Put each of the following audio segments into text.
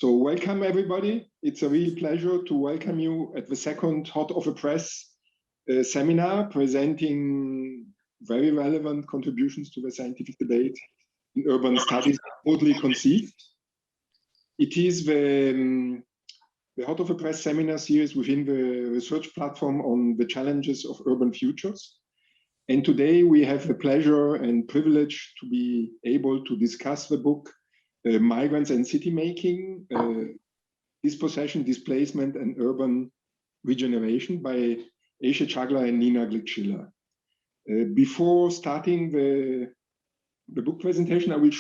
So welcome everybody. It's a real pleasure to welcome you at the second Hot Off the Press seminar presenting very relevant contributions to the scientific debate in urban studies, broadly conceived. It is the Hot Off the Press seminar series within the research platform on the challenges of urban futures. And today we have the pleasure and privilege to be able to discuss the book Migrants and City Making, Dispossession, Displacement and Urban Regeneration by Ayse Çaglar and Glick Schiller. Before starting the book presentation, I will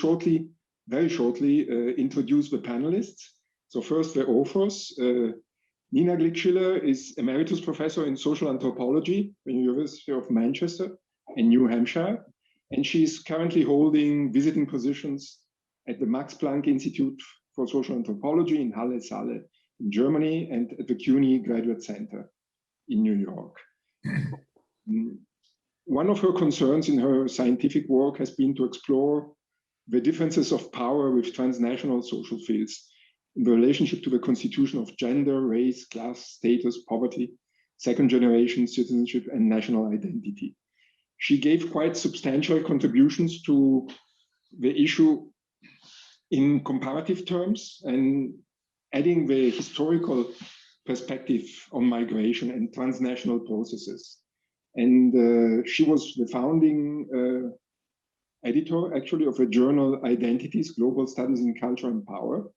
very shortly introduce the panelists. So first the authors. Glick Schiller is Emeritus Professor in Social Anthropology at the University of Manchester in New Hampshire, and she is currently holding visiting positions at the Max Planck Institute for Social Anthropology in Halle, Saale in Germany, and at the CUNY Graduate Center in New York. One of her concerns in her scientific work has been to explore the differences of power with transnational social fields in the relationship to the constitution of gender, race, class, status, poverty, second generation citizenship, and national identity. She gave quite substantial contributions to the issue in comparative terms and adding the historical perspective on migration and transnational processes. And she was the founding editor, actually, of a journal, Identities, Global Studies in Culture and Power.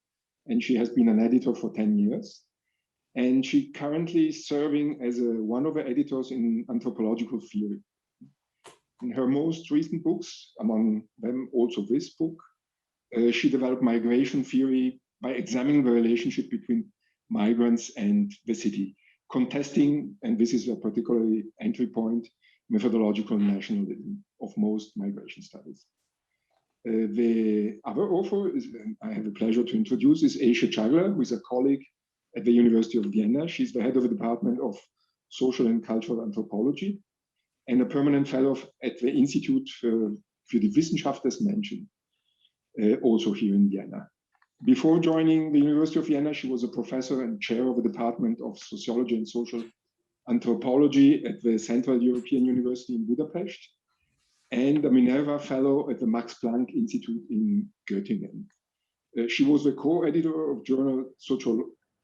And she has been an editor for 10 years. And she currently is serving as one of the editors in anthropological theory. In her most recent books, among them also this book, she developed migration theory by examining the relationship between migrants and the city, contesting, and this is a particularly entry point, methodological nationalism of most migration studies. The other author I have the pleasure to introduce is Ayse Çaglar, who is a colleague at the University of Vienna. She's the head of the Department of Social and Cultural Anthropology and a permanent fellow at the Institute für die Wissenschaft des Menschen, also here in Vienna. Before joining the University of Vienna, she was a professor and chair of the Department of Sociology and Social Anthropology at the Central European University in Budapest, and a Minerva Fellow at the Max Planck Institute in Göttingen. She was the co-editor of journal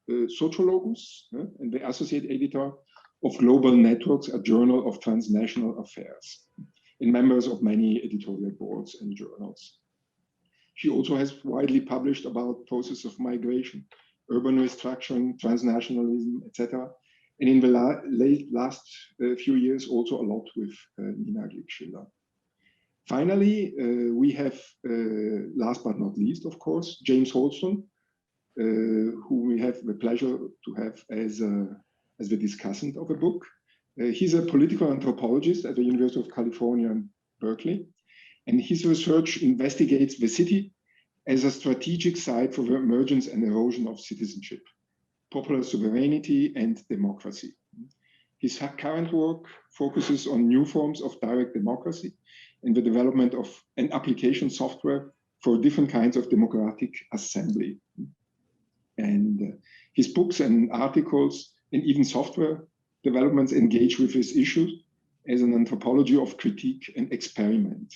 Sociologus and the associate editor of Global Networks, a journal of transnational affairs, and members of many editorial boards and journals. She also has widely published about process of migration, urban restructuring, transnationalism, etc. And in the last few years, also a lot with Glick Schiller. Finally, we have, last but not least, of course, James Holston, who we have the pleasure to have as the discussant of the book. He's a political anthropologist at the University of California in Berkeley, and his research investigates the city as a strategic site for the emergence and erosion of citizenship, popular sovereignty, and democracy. His current work focuses on new forms of direct democracy and the development of an application software for different kinds of democratic assembly. And his books and articles and even software developments engage with this issue as an anthropology of critique and experiment.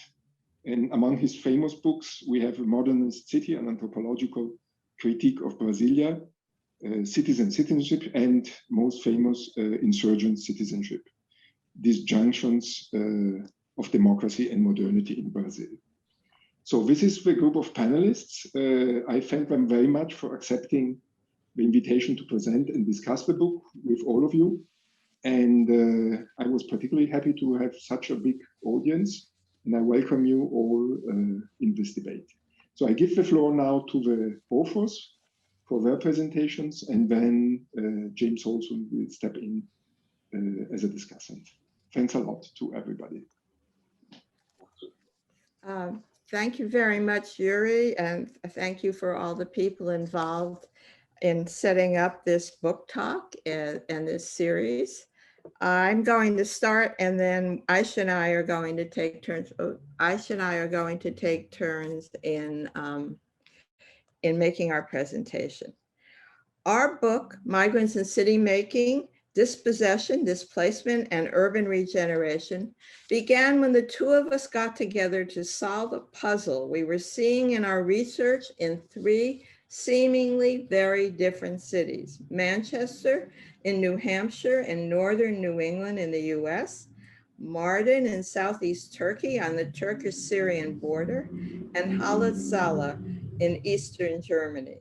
And among his famous books, we have A Modernist City, an anthropological critique of Brasilia, Cities and Citizenship, and most famous, Insurgent Citizenship, Disjunctions of Democracy and Modernity in Brazil. So this is the group of panelists. I thank them very much for accepting the invitation to present and discuss the book with all of you. And I was particularly happy to have such a big audience, and I welcome you all in this debate. So I give the floor now to the authors for their presentations, and then James Holston will step in as a discussant. Thanks a lot to everybody. Thank you very much, Yuri, and thank you for all the people involved in setting up this book talk and this series. I'm going to start, and then Ayse and I are going to take turns. Ayse and I are going to take turns in in making our presentation. Our book, Migrants in City Making, Dispossession, Displacement, and Urban Regeneration, began when the two of us got together to solve a puzzle we were seeing in our research in three seemingly very different cities: Manchester in New Hampshire and northern New England in the US, Mardin in southeast Turkey on the Turkish-Syrian border, and Halle, Saale in eastern Germany.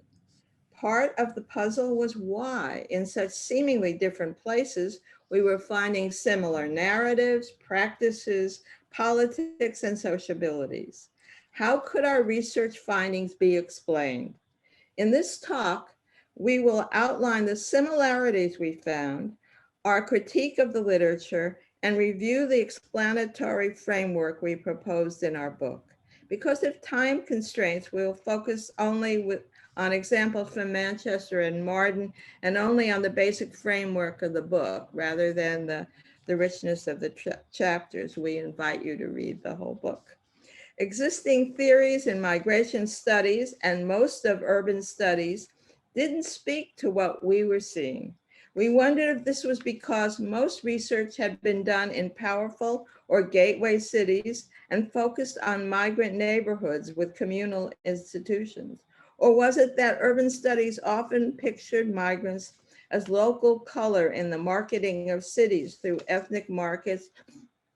Part of the puzzle was why, in such seemingly different places, we were finding similar narratives, practices, politics, and sociabilities. How could our research findings be explained? In this talk, we will outline the similarities we found, our critique of the literature, and review the explanatory framework we proposed in our book. Because of time constraints, we'll focus only on examples from Manchester and Mardin, and only on the basic framework of the book, rather than the richness of the chapters. We invite you to read the whole book. Existing theories in migration studies and most of urban studies didn't speak to what we were seeing. We wondered if this was because most research had been done in powerful or gateway cities and focused on migrant neighborhoods with communal institutions. Or was it that urban studies often pictured migrants as local color in the marketing of cities through ethnic markets,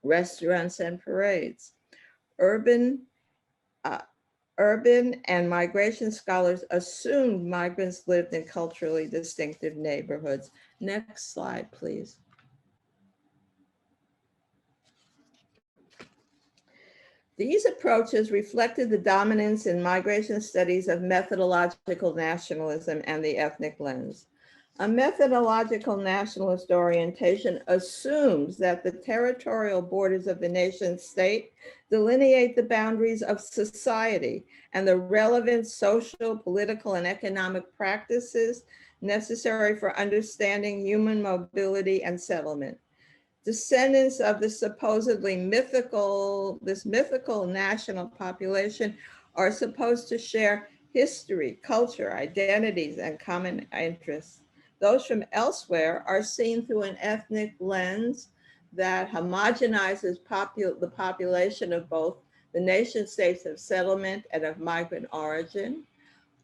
restaurants, and parades? Urban and migration scholars assumed migrants lived in culturally distinctive neighborhoods. Next slide, please. These approaches reflected the dominance in migration studies of methodological nationalism and the ethnic lens. A methodological nationalist orientation assumes that the territorial borders of the nation state delineate the boundaries of society and the relevant social, political, and economic practices necessary for understanding human mobility and settlement. Descendants of the supposedly mythical national population are supposed to share history, culture, identities, and common interests. Those from elsewhere are seen through an ethnic lens that homogenizes the population of both the nation states of settlement and of migrant origin,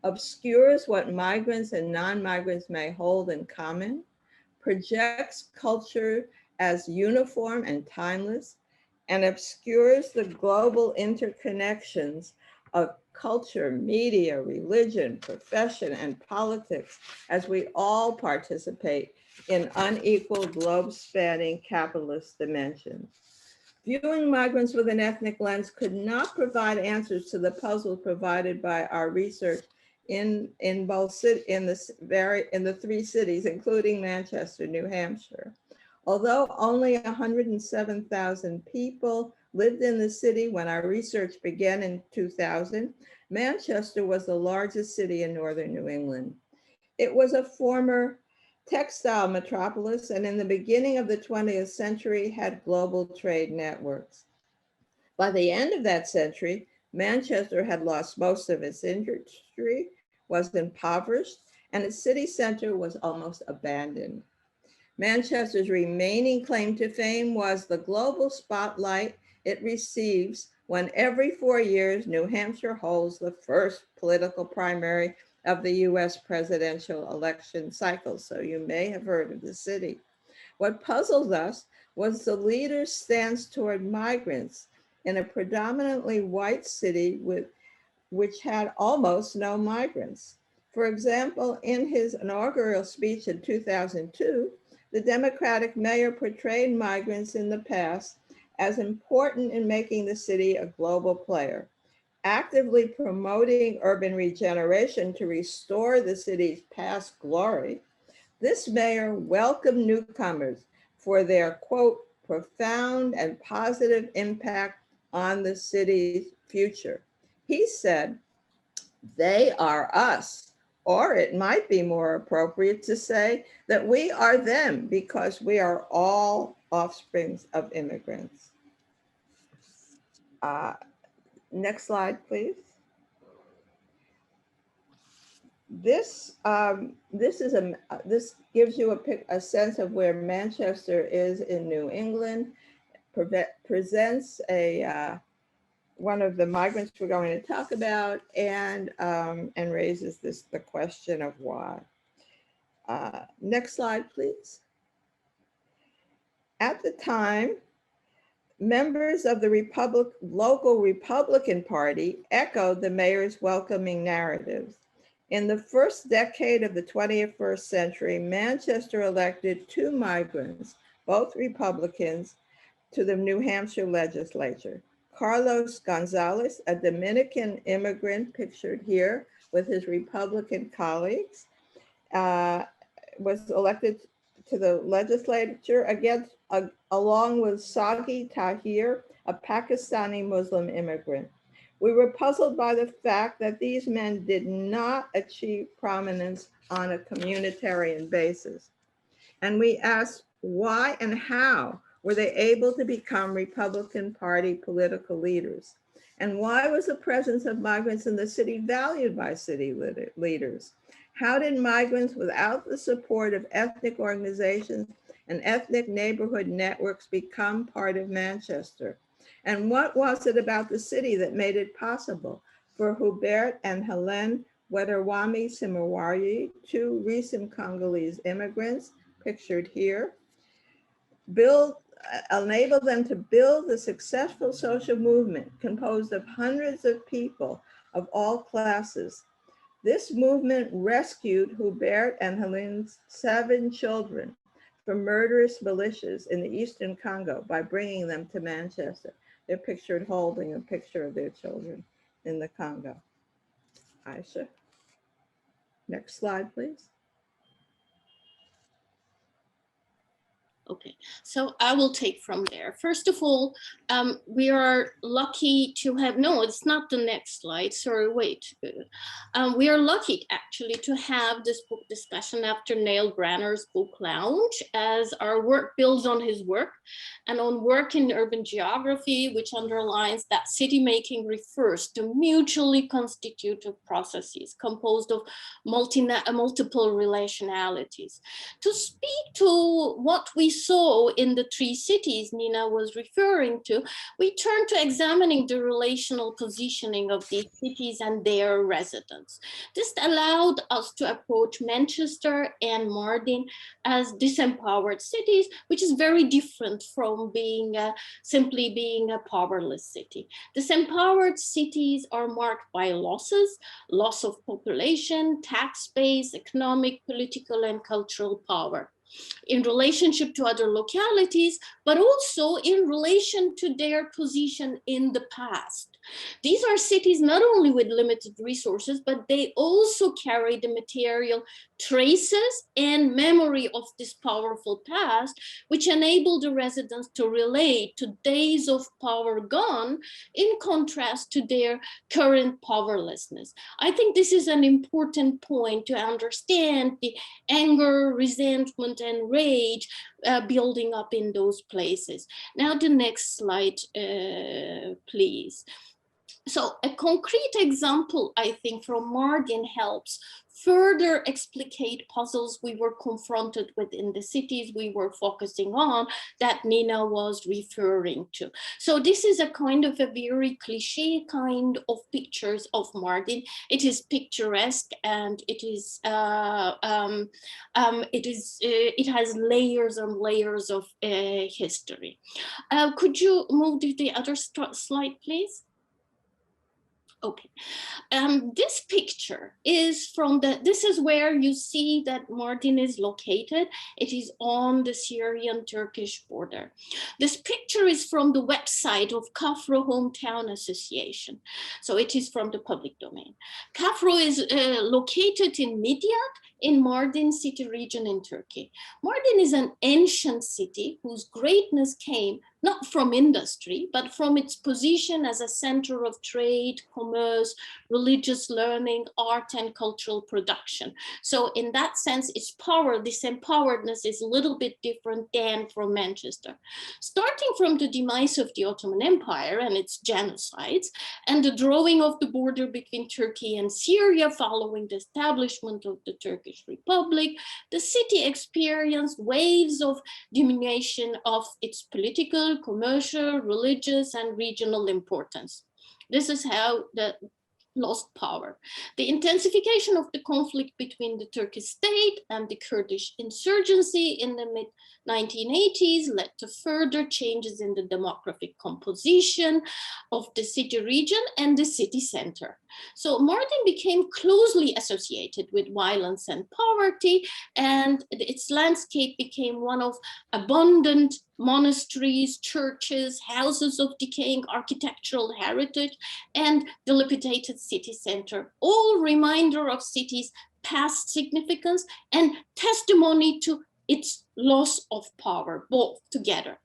obscures what migrants and non-migrants may hold in common, projects culture as uniform and timeless, and obscures the global interconnections of culture, media, religion, profession, and politics, as we all participate in unequal globe-spanning capitalist dimensions. Viewing migrants with an ethnic lens could not provide answers to the puzzle provided by our research in the three cities, including Manchester, New Hampshire. Although only 107,000 people lived in the city when our research began in 2000, Manchester was the largest city in northern New England. It was a former textile metropolis, and in the beginning of the 20th century had global trade networks. By the end of that century, Manchester had lost most of its industry, was impoverished, and its city center was almost abandoned. Manchester's remaining claim to fame was the global spotlight it receives when every 4 years, New Hampshire holds the first political primary of the US presidential election cycle. So you may have heard of the city. What puzzled us was the leader's stance toward migrants in a predominantly white city which had almost no migrants. For example, in his inaugural speech in 2002, the Democratic mayor portrayed migrants in the past as important in making the city a global player, actively promoting urban regeneration to restore the city's past glory. This mayor welcomed newcomers for their, quote, profound and positive impact on the city's future. He said, they are us. Or it might be more appropriate to say that we are them because we are all offsprings of immigrants. Next slide, please. This this gives you a sense of where Manchester is in New England. Presents one of the migrants we're going to talk about, and raises the question of why. Next slide, please. At the time, members of the local Republican Party echoed the mayor's welcoming narratives. In the first decade of the 21st century, Manchester elected 2 migrants, both Republicans, to the New Hampshire legislature. Carlos Gonzalez, a Dominican immigrant pictured here with his Republican colleagues, was elected to the legislature along with Sagi Tahir, a Pakistani Muslim immigrant. We were puzzled by the fact that these men did not achieve prominence on a communitarian basis. And we asked why and how were they able to become Republican Party political leaders? And why was the presence of migrants in the city valued by city leaders? How did migrants, without the support of ethnic organizations and ethnic neighborhood networks, become part of Manchester? And what was it about the city that made it possible for Hubert and Helene Weterwami Simawari, 2 recent Congolese immigrants pictured here, enable them to build a successful social movement composed of hundreds of people of all classes? This movement rescued Hubert and Helene's 7 children from murderous militias in the Eastern Congo by bringing them to Manchester. They're pictured holding a picture of their children in the Congo. Ayse, next slide, please. Okay, so I will take from there. First of all, we are lucky to have, no, it's not the next slide, sorry, wait. We are lucky actually to have this book discussion after Neil Branner's book launch, as our work builds on his work and on work in urban geography, which underlines that city making refers to mutually constitutive processes composed of multiple relationalities. To speak to what we saw in the 3 cities Nina was referring to, we turn to examining the relational positioning of these cities and their residents. This allowed us to approach Manchester and Mardin as disempowered cities, which is very different from being simply being a powerless city. Disempowered cities are marked by losses, loss of population, tax base, economic, political, and cultural power in relationship to other localities, but also in relation to their position in the past. These are cities not only with limited resources, but they also carry the material traces and memory of this powerful past, which enable the residents to relate to days of power gone in contrast to their current powerlessness. I think this is an important point to understand the anger, resentment, and rage building up in those places. Now the next slide, please. So a concrete example, I think, from Mardin helps further explicate puzzles we were confronted with in the cities we were focusing on that Nina was referring to. So this is a kind of a very cliche kind of pictures of Mardin. It is picturesque and it has layers and layers of history. Could you move to the other slide, please? Okay, this picture is from this is where you see that Mardin is located. It is on the Syrian-Turkish border. This picture is from the website of Kafro Hometown Association. So it is from the public domain. Kafro is located in Midyat in Mardin city region in Turkey. Mardin is an ancient city whose greatness came not from industry, but from its position as a center of trade, commerce, religious learning, art, and cultural production. So in that sense, its power, this empoweredness is a little bit different than from Manchester. Starting from the demise of the Ottoman Empire and its genocides, and the drawing of the border between Turkey and Syria following the establishment of the Turkish Republic, the city experienced waves of diminution of its political, commercial, religious, and regional importance. This is how the lost power. The intensification of the conflict between the Turkish state and the Kurdish insurgency in the mid-1980s led to further changes in the demographic composition of the city region and the city center. So Mardin became closely associated with violence and poverty, and its landscape became one of abundant monasteries, churches, houses of decaying architectural heritage, and dilapidated city center, all reminder of city's past significance and testimony to its loss of power, both together.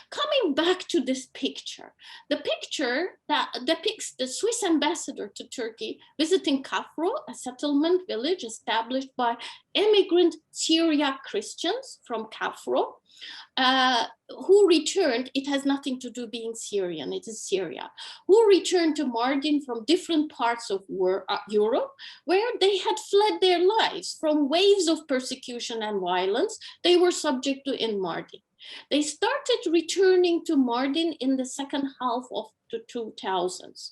Coming back to this picture, the picture that depicts the Swiss ambassador to Turkey visiting Kafro, a settlement village established by immigrant Syriac Christians from Kafro, who returned, it has nothing to do being Syrian, it is Syria, who returned to Mardin from different parts of Europe, where they had fled their lives from waves of persecution and violence they were subject to in Mardin. They started returning to Mardin in the second half of the 2000s.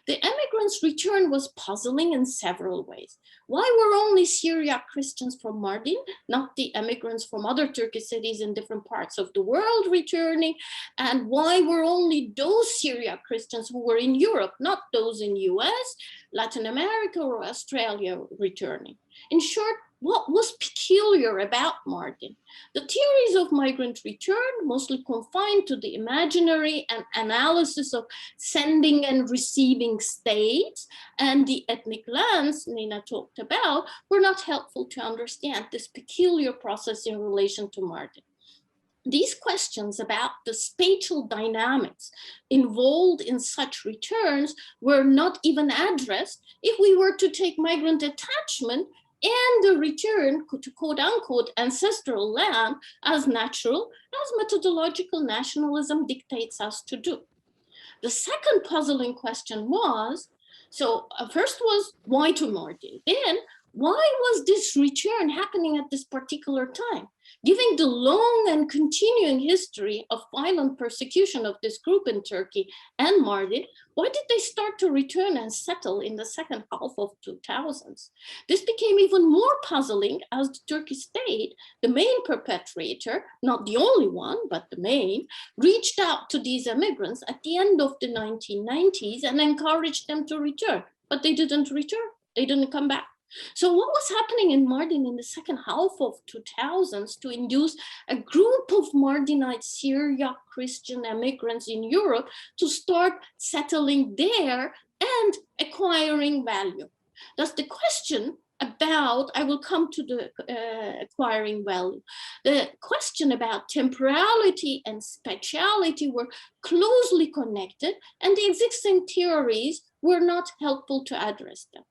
The emigrants' return was puzzling in several ways. Why were only Syriac Christians from Mardin, not the immigrants from other Turkish cities in different parts of the world returning? And why were only those Syriac Christians who were in Europe, not those in US, Latin America, or Australia returning? In short, what was peculiar about Mardin? The theories of migrant return, mostly confined to the imaginary and analysis of sending and receiving states, and the ethnic lands Nina talked about, were not helpful to understand this peculiar process in relation to Mardin. These questions about the spatial dynamics involved in such returns were not even addressed if we were to take migrant attachment and the return to quote unquote ancestral land as natural, as methodological nationalism dictates us to do. The second puzzling question was, so first was why to Mardin? Then why was this return happening at this particular time? Given the long and continuing history of violent persecution of this group in Turkey and Mardin, why did they start to return and settle in the second half of 2000s? This became even more puzzling as the Turkish state, the main perpetrator, not the only one, but the main, reached out to these immigrants at the end of the 1990s and encouraged them to return, but they didn't return, they didn't come back. So what was happening in Mardin in the second half of 2000s to induce a group of Mardinite Syriac Christian immigrants in Europe to start settling there and acquiring value? Thus the question about, I will come to the acquiring value. The question about temporality and spatiality were closely connected, and the existing theories were not helpful to address them.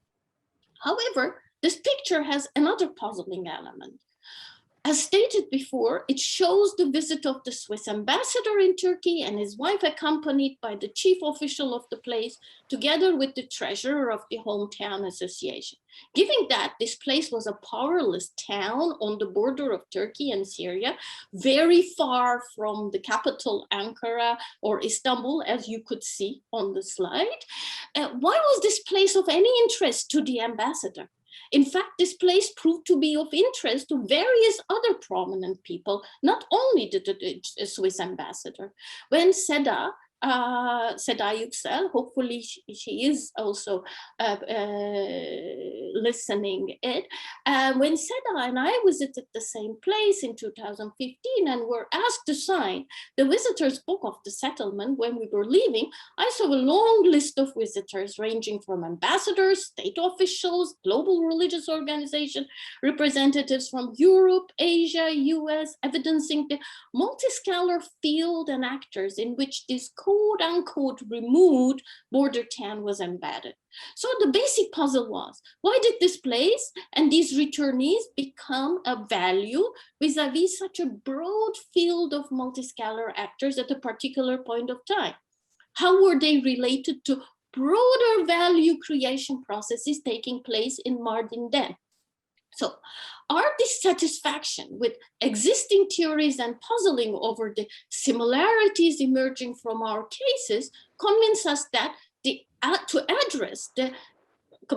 However, this picture has another puzzling element. As stated before, it shows the visit of the Swiss ambassador in Turkey and his wife accompanied by the chief official of the place, together with the treasurer of the hometown association. Given that this place was a powerless town on the border of Turkey and Syria, very far from the capital Ankara or Istanbul, as you could see on the slide, why was this place of any interest to the ambassador? In fact, this place proved to be of interest to various other prominent people, not only the Swiss ambassador. When Seda, Seda Yüksel, hopefully she is also listening it. When Seda and I visited the same place in 2015 and were asked to sign the visitors book of the settlement when we were leaving, I saw a long list of visitors ranging from ambassadors, state officials, global religious organizations, representatives from Europe, Asia, US, evidencing the multi-scalar field and actors in which this quote-unquote removed border town was embedded. So the basic puzzle was, why did this place and these returnees become a value vis-a-vis such a broad field of multi-scalar actors at a particular point of time? How were they related to broader value creation processes taking place in Mardin then? So our dissatisfaction with existing theories and puzzling over the similarities emerging from our cases convince us that to address the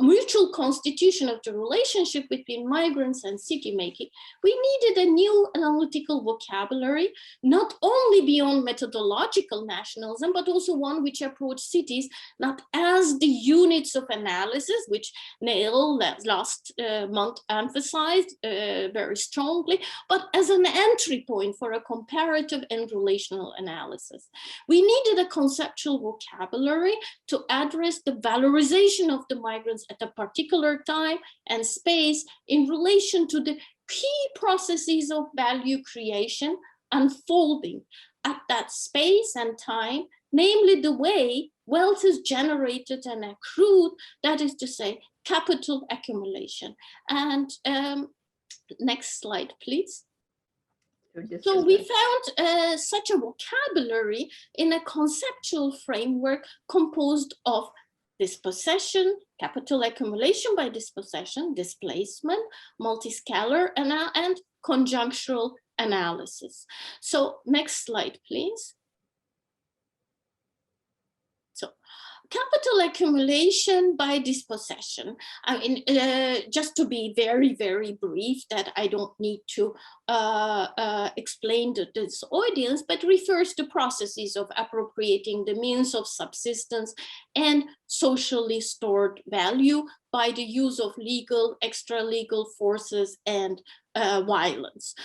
mutual constitution of the relationship between migrants and city making, we needed a new analytical vocabulary, not only beyond methodological nationalism, but also one which approached cities not as the units of analysis, which Neil last month emphasized very strongly, but as an entry point for a comparative and relational analysis. We needed a conceptual vocabulary to address the valorization of the migrants at a particular time and space in relation to the key processes of value creation unfolding at that space and time, namely the way wealth is generated and accrued, that is to say, capital accumulation. And next slide, please. So we found such a vocabulary in a conceptual framework composed of dispossession, capital accumulation by dispossession, displacement, multiscalar and conjunctural analysis. So next slide, please. So capital accumulation by dispossession. I mean, just to be very, very brief, that I don't need to explain to this audience, but refers to processes of appropriating the means of subsistence and socially stored value by the use of legal, extra-legal forces and violence.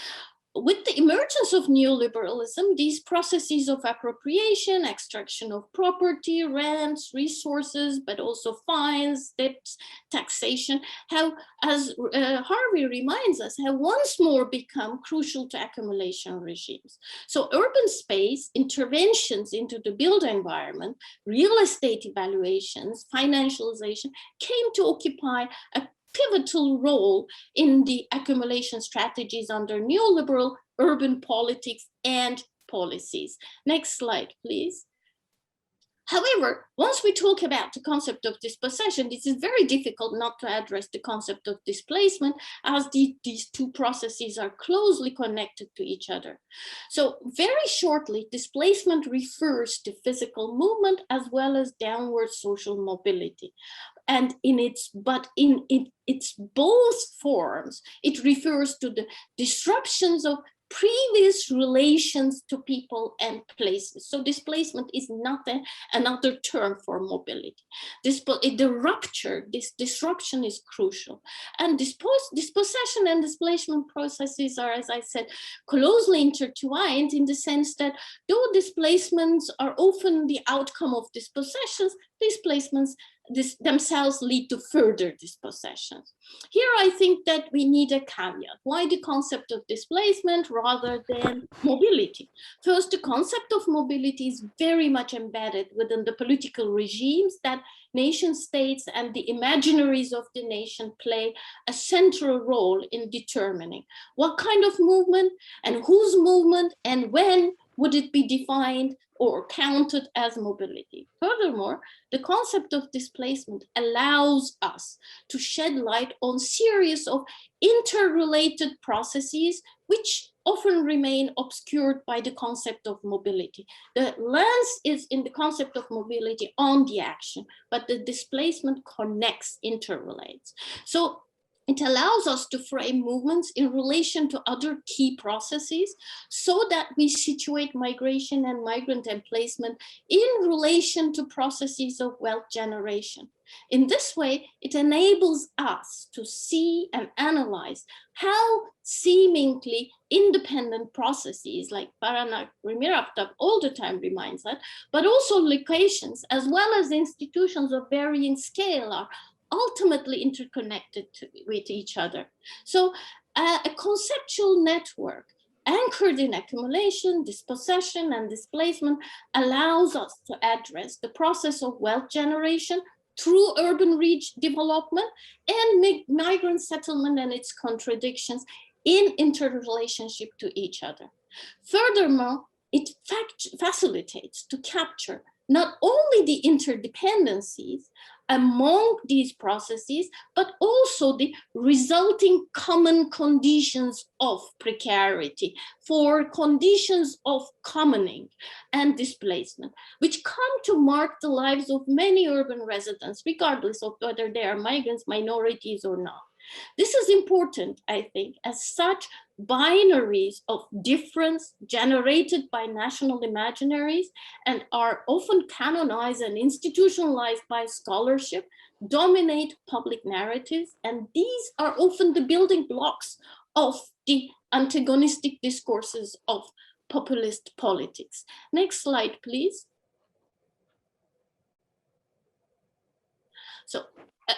With the emergence of neoliberalism, these processes of appropriation, extraction of property, rents, resources, but also fines, debts, taxation, have, as Harvey reminds us, have once more become crucial to accumulation regimes. So urban space, interventions into the built environment, real estate evaluations, financialization came to occupy a pivotal role in the accumulation strategies under neoliberal urban politics and policies. Next slide, please. However, once we talk about the concept of dispossession, it is very difficult not to address the concept of displacement, as these two processes are closely connected to each other. So very shortly, displacement refers to physical movement as well as downward social mobility. And in its both forms, it refers to the disruptions of previous relations to people and places. So displacement is not another term for mobility. The rupture, this disruption is crucial. And dispossession and displacement processes are, as I said, closely intertwined in the sense that though displacements are often the outcome of dispossessions, displacements themselves lead to further dispossessions. Here I think that we need a caveat. Why the concept of displacement rather than mobility? First, the concept of mobility is very much embedded within the political regimes that nation states and the imaginaries of the nation play a central role in determining what kind of movement and whose movement and when would it be defined or counted as mobility. Furthermore, the concept of displacement allows us to shed light on series of interrelated processes which often remain obscured by the concept of mobility. The lens is in the concept of mobility on the action, but the displacement connects, interrelates. So It allows us to frame movements in relation to other key processes so that we situate migration and migrant emplacement in relation to processes of wealth generation. In this way, it enables us to see and analyze how seemingly independent processes like Paranak Rimiraftab all the time reminds that, but also locations as well as institutions of varying scale are ultimately interconnected with each other. So a conceptual network anchored in accumulation, dispossession, and displacement allows us to address the process of wealth generation through urban development and migrant settlement and its contradictions in interrelationship to each other. Furthermore, it facilitates to capture not only the interdependencies among these processes, but also the resulting common conditions of precarity for conditions of commoning and displacement, which come to mark the lives of many urban residents, regardless of whether they are migrants, minorities, or not. This is important, I think, as such binaries of difference generated by national imaginaries and are often canonized and institutionalized by scholarship, dominate public narratives, and these are often the building blocks of the antagonistic discourses of populist politics. Next slide, please. So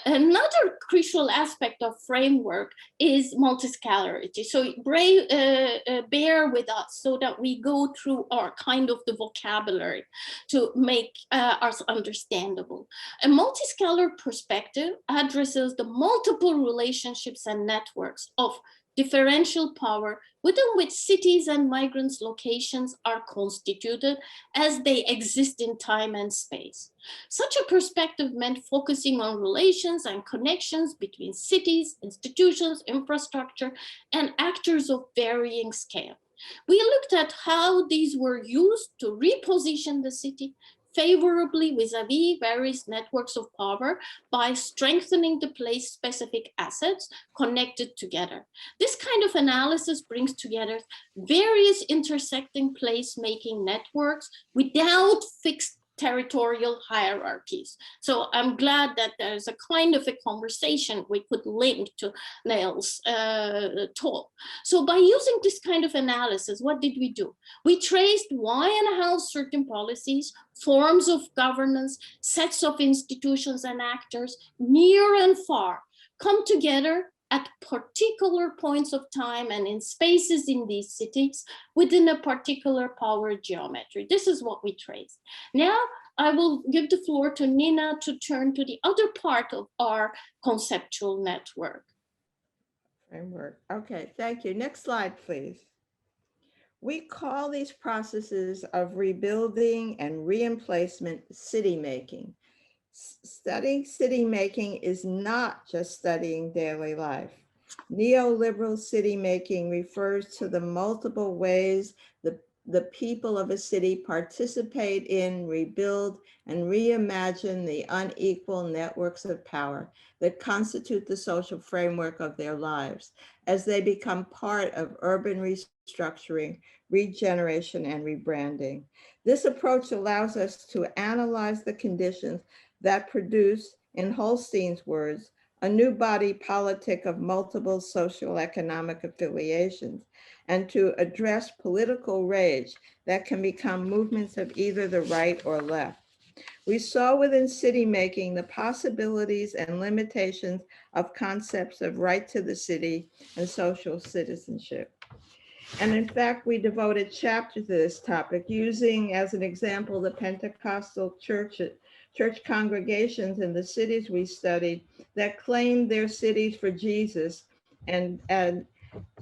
another crucial aspect of framework is multiscalarity. So bear with us so that we go through our kind of the vocabulary to make us understandable. A multiscalar perspective addresses the multiple relationships and networks of differential power within which cities and migrants' locations are constituted as they exist in time and space. Such a perspective meant focusing on relations and connections between cities, institutions, infrastructure, and actors of varying scale. We looked at how these were used to reposition the city favorably vis-a-vis various networks of power by strengthening the place-specific assets connected together. This kind of analysis brings together various intersecting place-making networks without fixed territorial hierarchies. So I'm glad that there's a kind of a conversation we could link to Neil's talk. So by using this kind of analysis, what did we do? We traced why and how certain policies, forms of governance, sets of institutions and actors, near and far, come together at particular points of time and in spaces in these cities within a particular power geometry. This is what we traced. Now I will give the floor to Nina to turn to the other part of our conceptual network. Framework. Okay, thank you. Next slide, please. We call these processes of rebuilding and reemplacement city making. Studying city making is not just studying daily life. Neoliberal city making refers to the multiple ways the people of a city participate in, rebuild, and reimagine the unequal networks of power that constitute the social framework of their lives as they become part of urban restructuring, regeneration, and rebranding. This approach allows us to analyze the conditions that produce, in Holstein's words, a new body politic of multiple social economic affiliations, and to address political rage that can become movements of either the right or left. We saw within city making the possibilities and limitations of concepts of right to the city and social citizenship. And in fact, we devoted a chapter to this topic using as an example the Pentecostal church congregations in the cities we studied that claimed their cities for Jesus and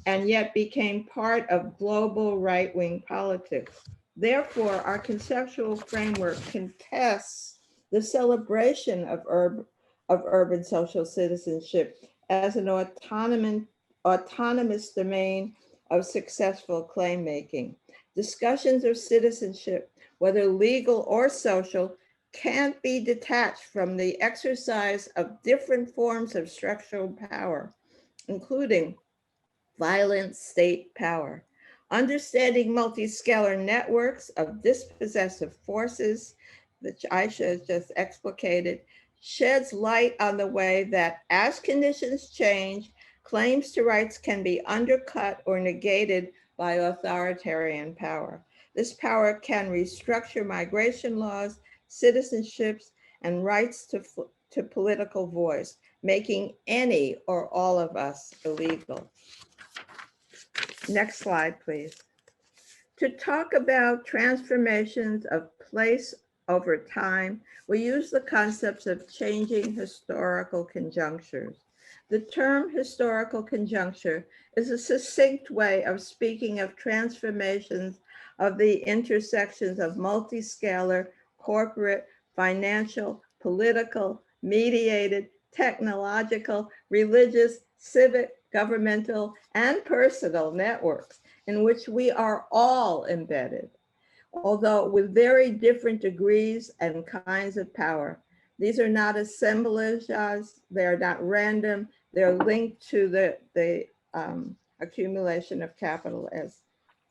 yet became part of global right-wing politics. Therefore, our conceptual framework contests the celebration of urban social citizenship as an autonomous domain of successful claim making. Discussions of citizenship, whether legal or social, can't be detached from the exercise of different forms of structural power. including violent state power. Understanding multiscalar networks of dispossessive forces, which Ayse has just explicated, sheds light on the way that as conditions change, claims to rights can be undercut or negated by authoritarian power. This power can restructure migration laws, citizenships, and rights to political voice, making any or all of us illegal. Next slide, please. To talk about transformations of place over time, we use the concepts of changing historical conjunctures. The term historical conjuncture is a succinct way of speaking of transformations of the intersections of multiscalar, corporate, financial, political, mediated, technological, religious, civic, governmental, and personal networks in which we are all embedded, although with very different degrees and kinds of power. These are not assemblages, they're not random, they're linked to the accumulation of capital, as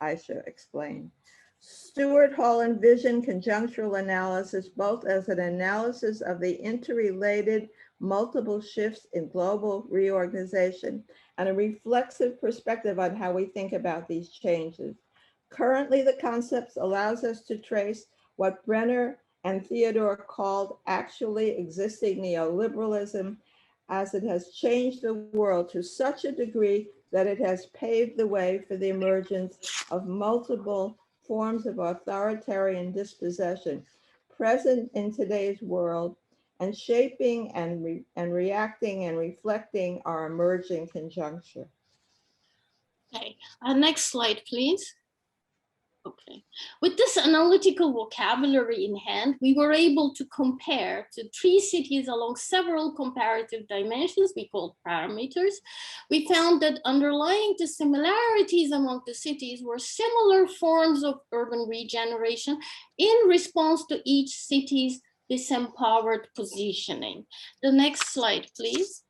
Ayse explained. Stuart Hall envisioned conjunctural analysis both as an analysis of the interrelated multiple shifts in global reorganization and a reflexive perspective on how we think about these changes. Currently, the concepts allows us to trace what Brenner and Theodore called actually existing neoliberalism, as it has changed the world to such a degree that it has paved the way for the emergence of multiple forms of authoritarian dispossession present in today's world and shaping and reacting and reflecting our emerging conjuncture. Okay, next slide, please. Okay, with this analytical vocabulary in hand, we were able to compare to 3 cities along several comparative dimensions we call parameters. We found that underlying the similarities among the cities were similar forms of urban regeneration in response to each city's disempowered positioning. The next slide, please.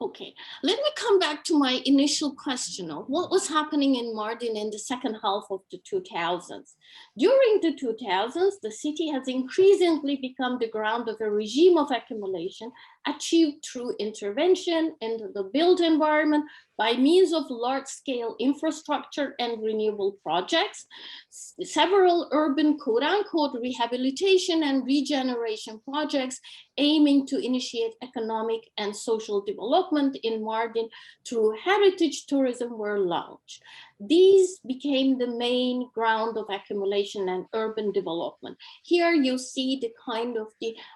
Okay, let me come back to my initial question of what was happening in Mardin in the second half of the 2000s. During the 2000s, the city has increasingly become the ground of a regime of accumulation achieved through intervention into the built environment by means of large-scale infrastructure and renewable projects, several urban quote-unquote rehabilitation and regeneration projects aiming to initiate economic and social development in Mardin through heritage tourism were launched. These became the main ground of accumulation and urban development. Here you see the kind of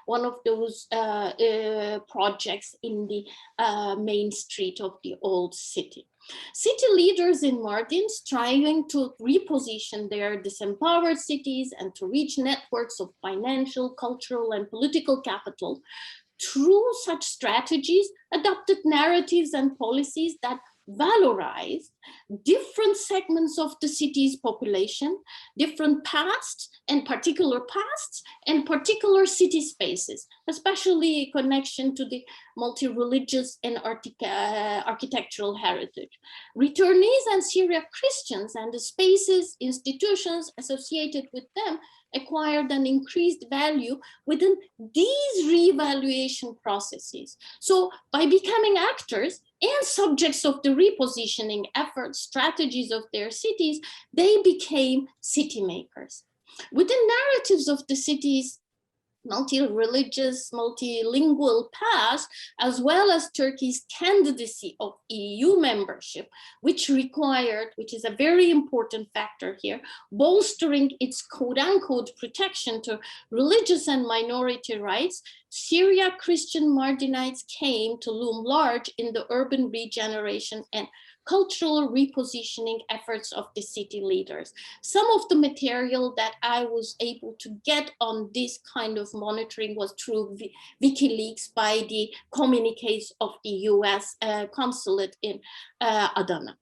one of those projects in the main street of the old city. City leaders in Mardin striving to reposition their disempowered cities and to reach networks of financial, cultural, and political capital through such strategies adopted narratives and policies that valorized different segments of the city's population, different pasts and particular city spaces, especially in connection to the multi-religious and architectural heritage. Returnees and Syriac Christians and the spaces, institutions associated with them acquired an increased value within these reevaluation processes. So by becoming actors and subjects of the repositioning efforts, strategies of their cities, they became city makers. Within narratives of the city's multi-religious, multilingual past, as well as Turkey's candidacy of EU membership, which is a very important factor here, bolstering its quote-unquote protection to religious and minority rights, Syriac Christian Mardinites came to loom large in the urban regeneration and cultural repositioning efforts of the city leaders. Some of the material that I was able to get on this kind of monitoring was through WikiLeaks by the communiques of the US consulate in Adana.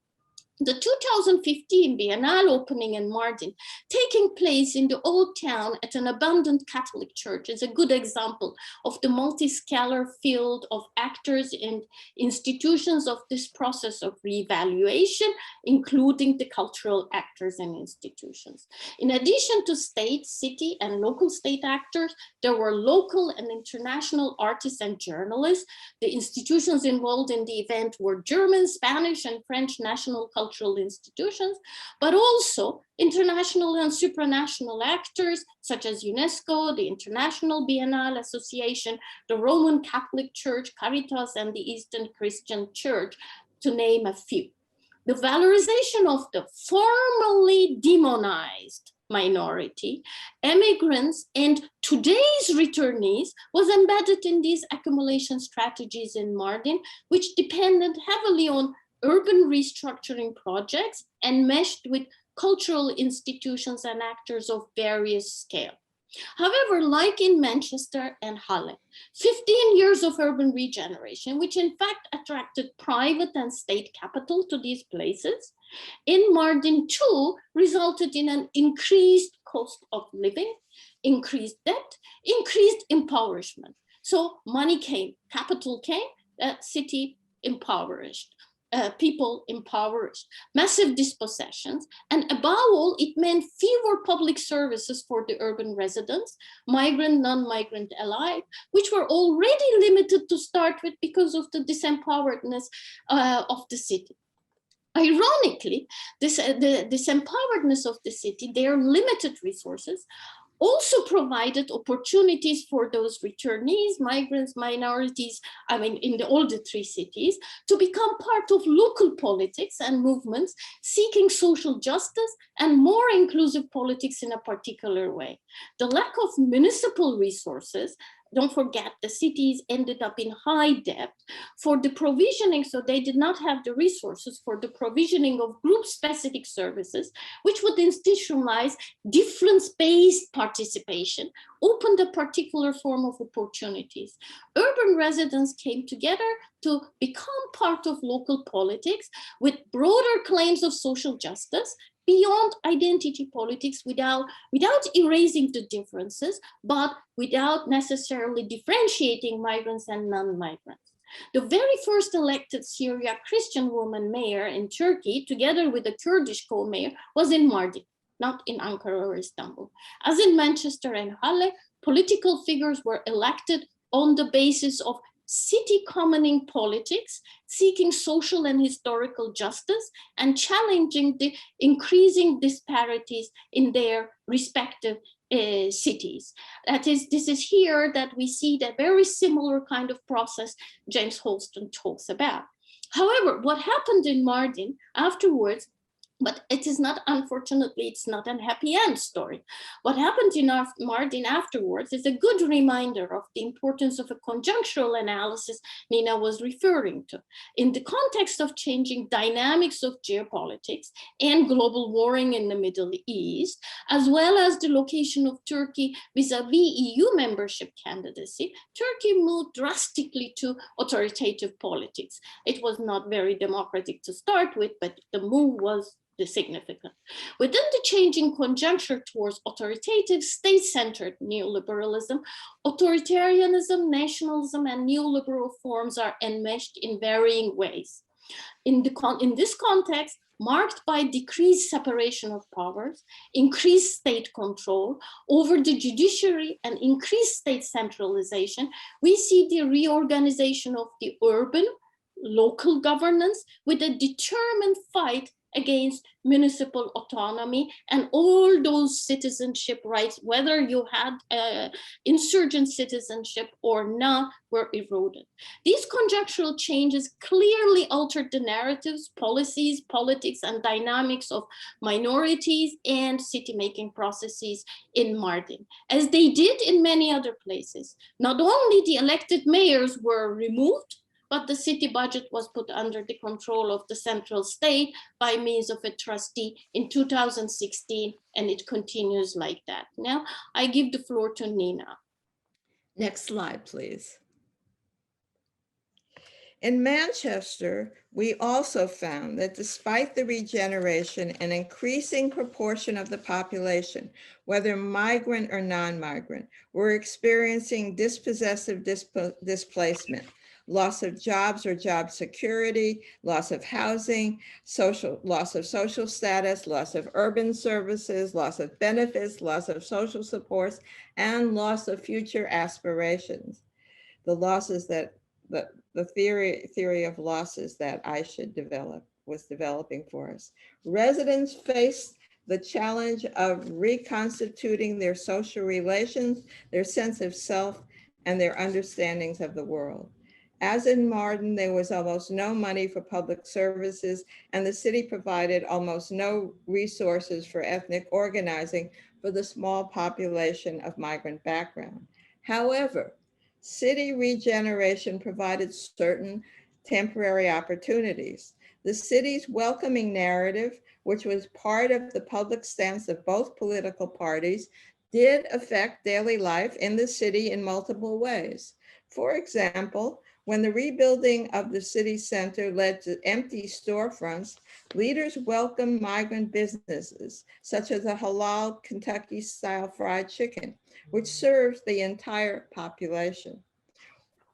The 2015 Biennale opening in Mardin, taking place in the old town at an abundant Catholic church, is a good example of the multi-scalar field of actors and institutions of this process of reevaluation, including the cultural actors and institutions. In addition to state, city, and local state actors, there were local and international artists and journalists. The institutions involved in the event were German, Spanish, and French national cultural institutions, but also international and supranational actors such as UNESCO, the International Biennale Association, the Roman Catholic Church, Caritas, and the Eastern Christian Church, to name a few. The valorization of the formerly demonized minority, immigrants, and today's returnees was embedded in these accumulation strategies in Mardin, which depended heavily on urban restructuring projects and meshed with cultural institutions and actors of various scale. However, like in Manchester and Halle, 15 years of urban regeneration, which in fact attracted private and state capital to these places, in Mardin too resulted in an increased cost of living, increased debt, increased impoverishment. So money came, capital came, city impoverished. People impoverished, massive dispossessions, and above all, it meant fewer public services for the urban residents, migrant, non-migrant alike, which were already limited to start with because of the disempoweredness of the city. Ironically, the disempoweredness of the city, their limited resources, also provided opportunities for those returnees, migrants, minorities, in all the three cities, to become part of local politics and movements seeking social justice and more inclusive politics in a particular way. The lack of municipal resources, don't forget, the cities ended up in high debt for the provisioning, so they did not have the resources for the provisioning of group-specific services, which would institutionalize difference-based participation, opened a particular form of opportunities. Urban residents came together to become part of local politics with broader claims of social justice, beyond identity politics, without erasing the differences, but without necessarily differentiating migrants and non-migrants. The very first elected Syriac Christian woman mayor in Turkey, together with a Kurdish co-mayor, was in Mardin, not in Ankara or Istanbul. As in Manchester and Halle, political figures were elected on the basis of city commoning politics, seeking social and historical justice, and challenging the increasing disparities in their respective cities. This is here that we see that very similar kind of process James Holston talks about. However, what happened in Mardin afterwards, but it is not, unfortunately, it's not a happy end story. What happened in Mardin afterwards is a good reminder of the importance of a conjunctural analysis Nina was referring to. In the context of changing dynamics of geopolitics and global warring in the Middle East, as well as the location of Turkey vis-a-vis EU membership candidacy, Turkey moved drastically to authoritative politics. It was not very democratic to start with, but the move was significant. Within the changing conjuncture towards authoritative, state-centered neoliberalism, authoritarianism, nationalism, and neoliberal forms are enmeshed in varying ways. In this context, marked by decreased separation of powers, increased state control over the judiciary, and increased state centralization, we see the reorganization of the urban, local governance with a determined fight against municipal autonomy, and all those citizenship rights, whether you had insurgent citizenship or not, were eroded. These conjunctural changes clearly altered the narratives, policies, politics, and dynamics of minorities and city-making processes in Mardin, as they did in many other places. Not only the elected mayors were removed, but the city budget was put under the control of the central state by means of a trustee in 2016, and it continues like that. Now, I give the floor to Nina. Next slide, please. In Manchester, we also found that despite the regeneration, an increasing proportion of the population, whether migrant or non-migrant, were experiencing dispossessive displacement, loss of jobs or job security, loss of housing, loss of social status, loss of urban services, loss of benefits, loss of social supports, and loss of future aspirations. The losses that the theory of losses that Ayse was developing for us. Residents faced the challenge of reconstituting their social relations, their sense of self, and their understandings of the world. As in Mardin, there was almost no money for public services, and the city provided almost no resources for ethnic organizing for the small population of migrant background. However, city regeneration provided certain temporary opportunities. The city's welcoming narrative, which was part of the public stance of both political parties, did affect daily life in the city in multiple ways. For example, when the rebuilding of the city center led to empty storefronts, leaders welcomed migrant businesses, such as a halal Kentucky-style fried chicken, which serves the entire population.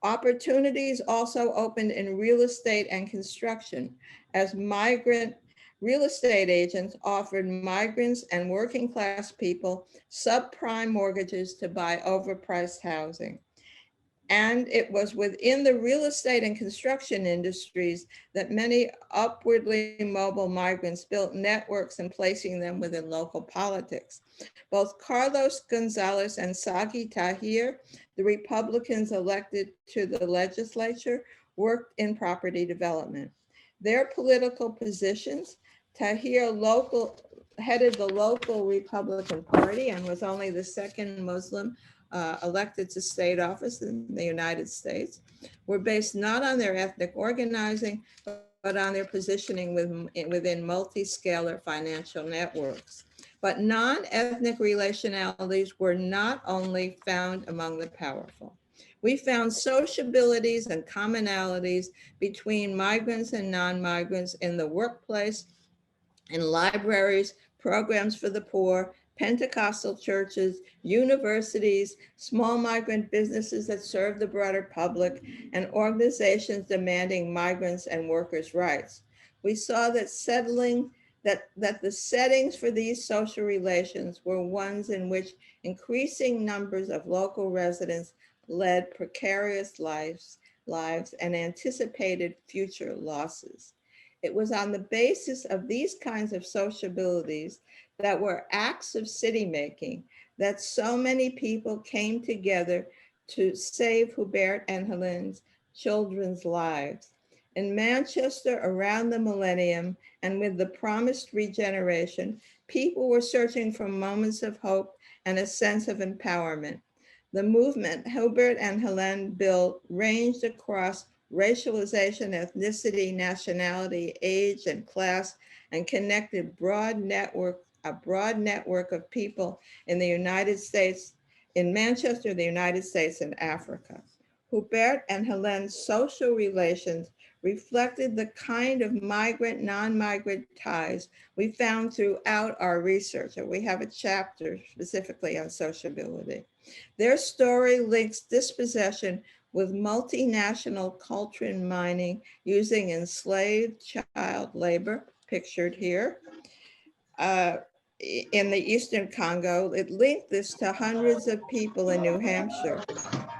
Opportunities also opened in real estate and construction, as migrant real estate agents offered migrants and working class people subprime mortgages to buy overpriced housing. And it was within the real estate and construction industries that many upwardly mobile migrants built networks and placing them within local politics. Both Carlos Gonzalez and Sagi Tahir, the Republicans elected to the legislature, worked in property development. Their political positions, Tahir headed the local Republican Party and was only the second Muslim elected to state office in the United States, were based not on their ethnic organizing, but on their positioning within multi-scalar financial networks. But non-ethnic relationalities were not only found among the powerful. We found sociabilities and commonalities between migrants and non-migrants in the workplace, in libraries, programs for the poor, Pentecostal churches, universities, small migrant businesses that serve the broader public, and organizations demanding migrants and workers' rights. We saw that that the settings for these social relations were ones in which increasing numbers of local residents led precarious lives and anticipated future losses. It was on the basis of these kinds of sociabilities that were acts of city making that so many people came together to save Hubert and Hellene's children's lives. In Manchester around the millennium and with the promised regeneration, people were searching for moments of hope and a sense of empowerment. The movement Hubert and Hellene built ranged across racialization, ethnicity, nationality, age, and class, and connected a broad network of people in the United States, in Manchester, the United States, and Africa. Hubert and Hellene's social relations reflected the kind of migrant, non-migrant ties we found throughout our research, and we have a chapter specifically on sociability. Their story links dispossession with multinational culture and mining using enslaved child labor, pictured here, in the Eastern Congo. It linked this to hundreds of people in New Hampshire.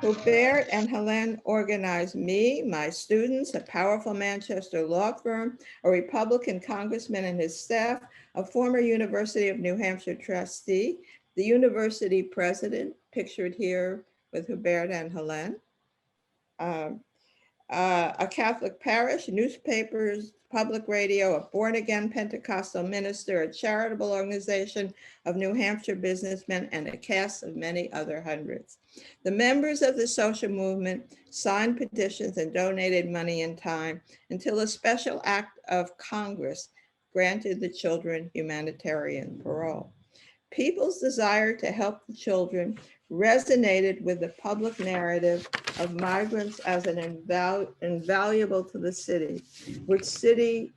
Hubert and Hellene organized me, my students, a powerful Manchester law firm, a Republican congressman and his staff, a former University of New Hampshire trustee, the university president, pictured here with Hubert and Hellene, a Catholic parish, newspapers, public radio, a born-again Pentecostal minister, a charitable organization of New Hampshire businessmen, and a cast of many other hundreds. The members of the social movement signed petitions and donated money and time until a special act of Congress granted the children humanitarian parole. People's desire to help the children resonated with the public narrative of migrants as an invaluable to the city, which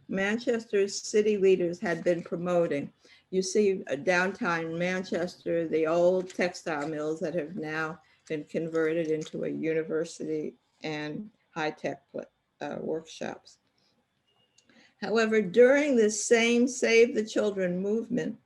Manchester's city leaders had been promoting. You see downtown Manchester, the old textile mills that have now been converted into a university and high-tech workshops. However, during this same Save the Children movement,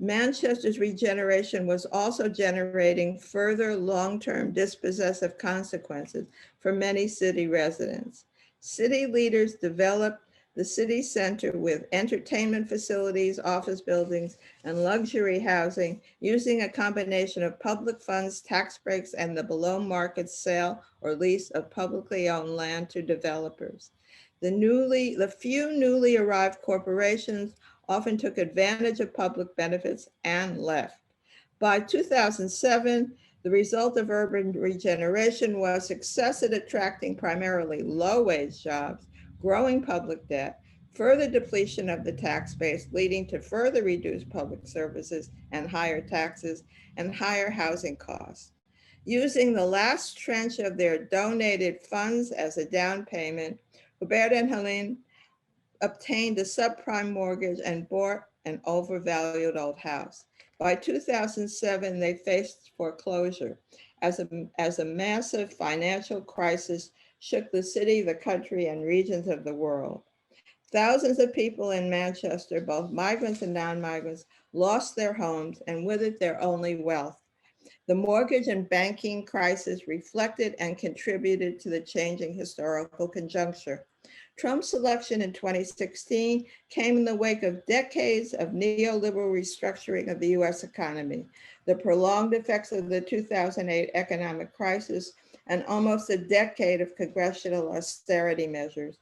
Manchester's regeneration was also generating further long-term dispossessive consequences for many city residents. City leaders developed the city center with entertainment facilities, office buildings, and luxury housing using a combination of public funds, tax breaks, and the below-market sale or lease of publicly owned land to developers. The few newly arrived corporations often took advantage of public benefits and left. By 2007, the result of urban regeneration was success at attracting primarily low-wage jobs, growing public debt, further depletion of the tax base, leading to further reduced public services and higher taxes and higher housing costs. Using the last tranche of their donated funds as a down payment, Hubert and Helene obtained a subprime mortgage and bought an overvalued old house. By 2007, they faced foreclosure as a massive financial crisis shook the city, the country, and regions of the world. Thousands of people in Manchester, both migrants and non-migrants, lost their homes and with it their only wealth. The mortgage and banking crisis reflected and contributed to the changing historical conjuncture. Trump's election in 2016 came in the wake of decades of neoliberal restructuring of the US economy, the prolonged effects of the 2008 economic crisis, and almost a decade of congressional austerity measures.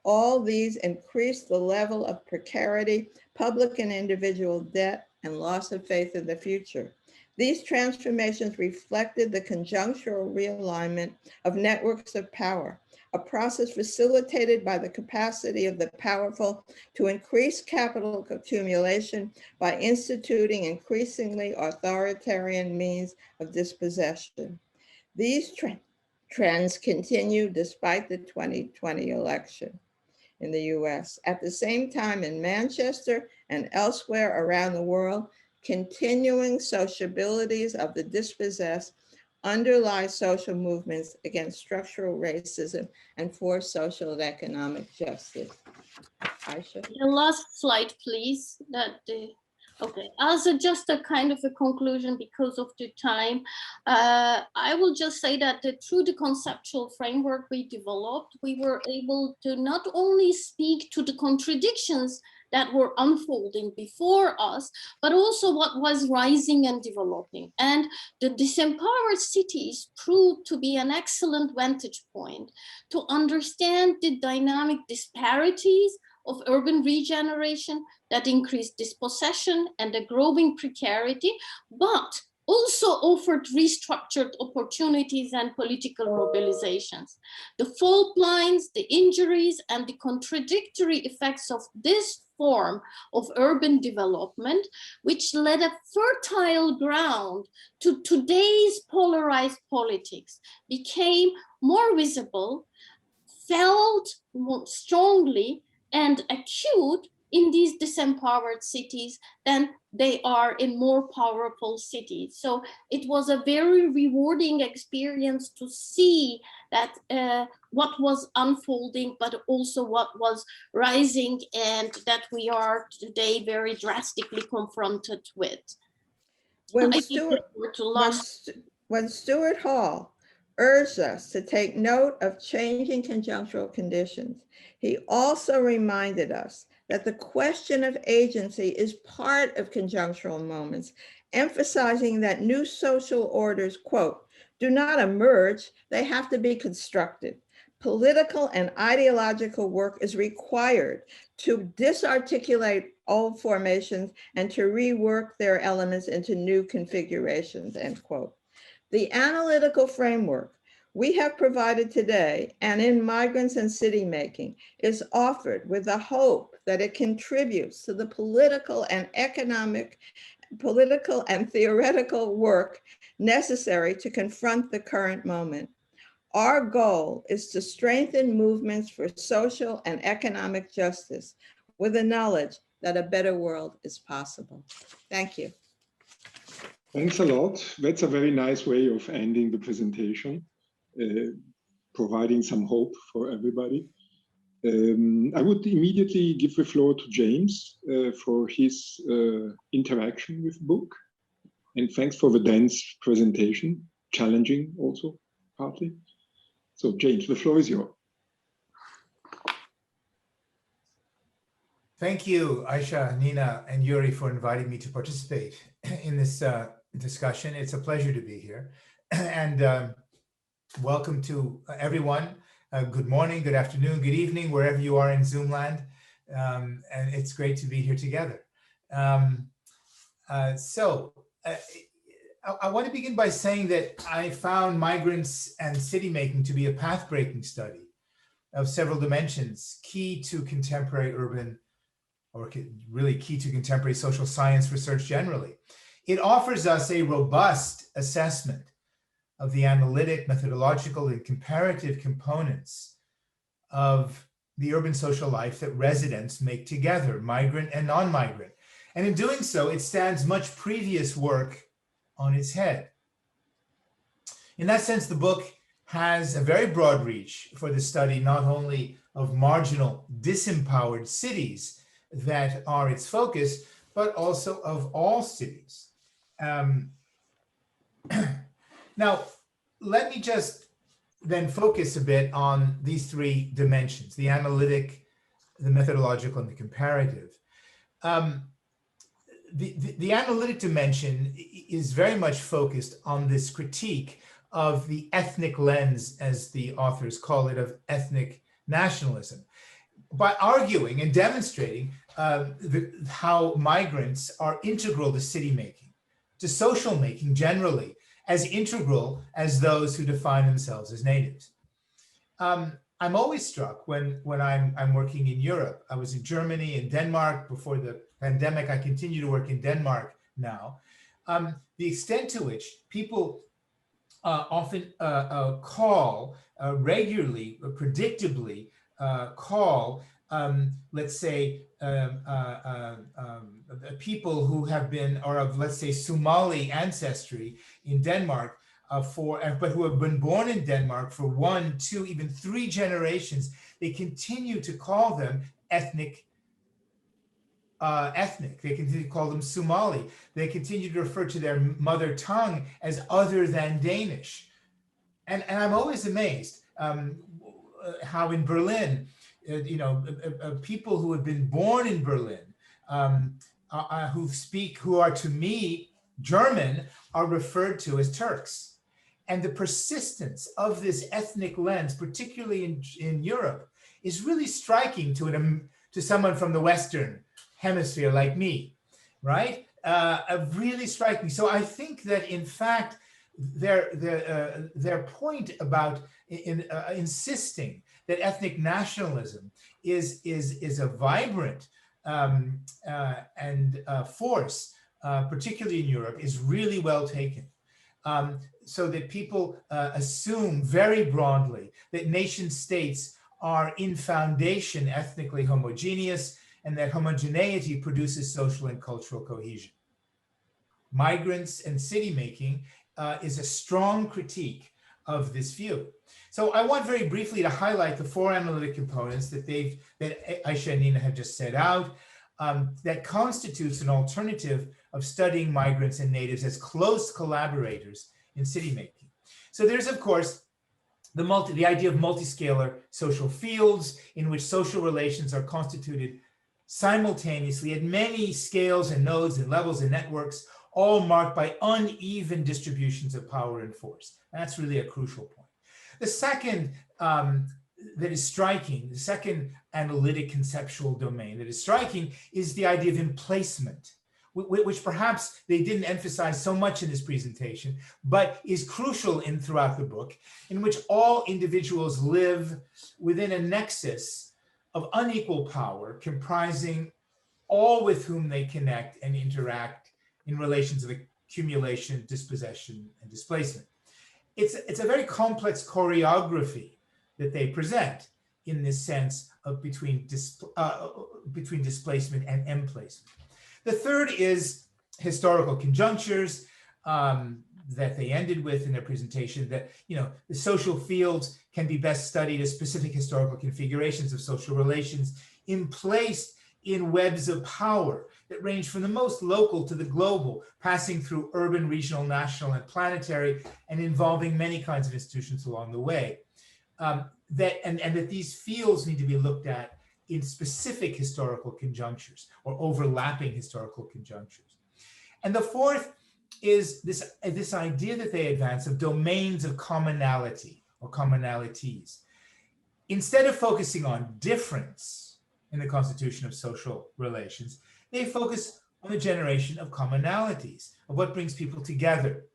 All these increased the level of precarity, public and individual debt, and loss of faith in the future. These transformations reflected the conjunctural realignment of networks of power, a process facilitated by the capacity of the powerful to increase capital accumulation by instituting increasingly authoritarian means of dispossession. These trends continue despite the 2020 election in the US. At the same time, in Manchester and elsewhere around the world, continuing sociabilities of the dispossessed underlie social movements against structural racism and for social and economic justice. Ayse? The last slide, please. Okay, as just a kind of a conclusion because of the time, I will just say that through the conceptual framework we developed, we were able to not only speak to the contradictions that were unfolding before us, but also what was rising and developing. And the disempowered cities proved to be an excellent vantage point to understand the dynamic disparities of urban regeneration that increased dispossession and the growing precarity, but also offered restructured opportunities and political mobilizations. The fault lines, the injuries, and the contradictory effects of this form of urban development, which led a fertile ground to today's polarized politics, became more visible, felt more strongly, and acute in these disempowered cities than they are in more powerful cities. So it was a very rewarding experience to see that what was unfolding, but also what was rising and that we are today very drastically confronted with. When Stuart Hall urged us to take note of changing conjunctural conditions, he also reminded us that the question of agency is part of conjunctural moments, emphasizing that new social orders, quote, do not emerge, they have to be constructed. Political and ideological work is required to disarticulate old formations and to rework their elements into new configurations, end quote. The analytical framework we have provided today and in Migrants and City Making is offered with the hope that it contributes to the political and theoretical work necessary to confront the current moment. Our goal is to strengthen movements for social and economic justice with the knowledge that a better world is possible. Thank you. Thanks a lot. That's a very nice way of ending the presentation, providing some hope for everybody. I would immediately give the floor to James for his interaction with the book. And thanks for the dense presentation, challenging also, partly. So James, the floor is yours. Thank you, Ayse, Nina, and Yuri for inviting me to participate in this discussion. It's a pleasure to be here. And welcome to everyone. Good morning, good afternoon, good evening, wherever you are in Zoom land. And it's great to be here together. I want to begin by saying that I found migrants and city making to be a path-breaking study of several dimensions, key to contemporary urban, or really key to contemporary social science research generally. It offers us a robust assessment of the analytic, methodological, and comparative components of the urban social life that residents make together, migrant and non-migrant. And in doing so, it stands much previous work on its head. In that sense, the book has a very broad reach for the study, not only of marginal, disempowered cities that are its focus, but also of all cities. Now, let me just then focus a bit on these three dimensions, the analytic, the methodological, and the comparative. The analytic dimension is very much focused on this critique of the ethnic lens, as the authors call it, of ethnic nationalism, by arguing and demonstrating how migrants are integral to city making, to social making generally, as integral as those who define themselves as natives. I'm always struck when I'm working in Europe. I was in Germany and Denmark before the pandemic. I continue to work in Denmark now. The extent to which people often call regularly, predictably call, let's say, people who have been, or of, let's say, Somali ancestry in Denmark, but who have been born in Denmark for 1, 2, even 3 generations, they continue to call them ethnic. They continue to call them Somali. They continue to refer to their mother tongue as other than Danish. And I'm always amazed how in Berlin, people who have been born in Berlin, who are to me German, are referred to as Turks. And the persistence of this ethnic lens, particularly in Europe, is really striking to someone from the Western hemisphere like me, right? Really striking. So I think that in fact, their point about insisting that ethnic nationalism is a vibrant force, particularly in Europe, is really well taken. So that people assume very broadly that nation states are in foundation ethnically homogeneous, and that homogeneity produces social and cultural cohesion. Migrants and city making is a strong critique of this view. So I want very briefly to highlight the 4 analytic components that Ayse and Nina have just set out, that constitutes an alternative of studying migrants and natives as close collaborators in city making. So there's, of course, the idea of multiscalar social fields in which social relations are constituted simultaneously at many scales and nodes and levels and networks, all marked by uneven distributions of power and force. That's really a crucial point. The second that is striking, the second analytic conceptual domain that is striking is the idea of emplacement, which perhaps they didn't emphasize so much in this presentation, but is crucial throughout the book, in which all individuals live within a nexus of unequal power, comprising all with whom they connect and interact in relation to the accumulation, dispossession, and displacement. It's a very complex choreography that they present in this sense of between displacement and emplacement. The third is historical conjunctures that they ended with in their presentation, that the social fields can be best studied as specific historical configurations of social relations emplaced in webs of power that range from the most local to the global, passing through urban, regional, national, and planetary, and involving many kinds of institutions along the way. That these fields need to be looked at in specific historical conjunctures or overlapping historical conjunctures. And the fourth is this idea that they advance of domains of commonality or commonalities. Instead of focusing on difference in the constitution of social relations, they focus on the generation of commonalities, of what brings people together,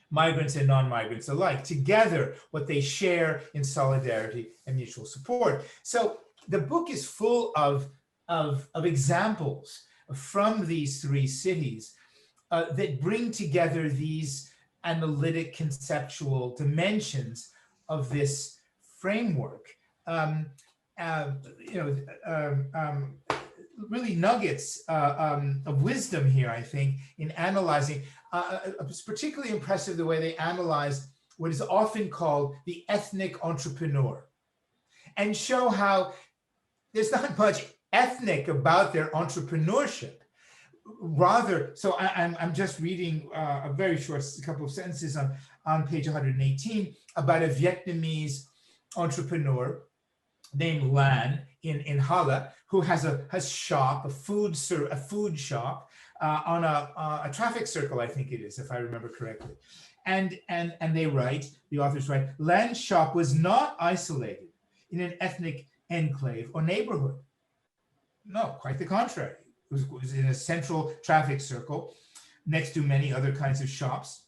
migrants and non-migrants alike, together, what they share in solidarity and mutual support. So the book is full of examples from these three cities that bring together these analytic conceptual dimensions of this framework. Really nuggets of wisdom here, I think, in analyzing. It's particularly impressive the way they analyze what is often called the ethnic entrepreneur, and show how there's not much ethnic about their entrepreneurship. Rather, so I'm just reading a very short couple of sentences on page 118 about a Vietnamese entrepreneur named Lan in Halle, who has a shop, a food shop on a traffic circle, I think it is, if I remember correctly. And they write, the authors write, Lan's shop was not isolated in an ethnic enclave or neighborhood. No, quite the contrary. It was in a central traffic circle next to many other kinds of shops.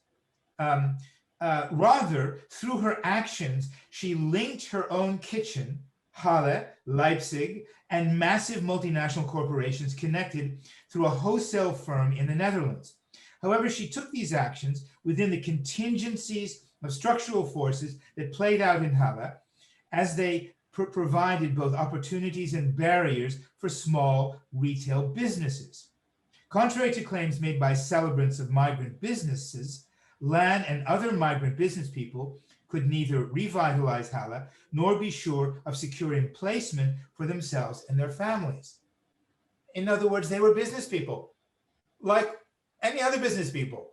Rather, through her actions, she linked her own kitchen, Halle, Leipzig, and massive multinational corporations connected through a wholesale firm in the Netherlands. However, she took these actions within the contingencies of structural forces that played out in Halle, as they provided both opportunities and barriers for small retail businesses. Contrary to claims made by celebrants of migrant businesses, Lan and other migrant business people could neither revitalize Halle nor be sure of securing placement for themselves and their families. In other words, they were business people, like any other business people.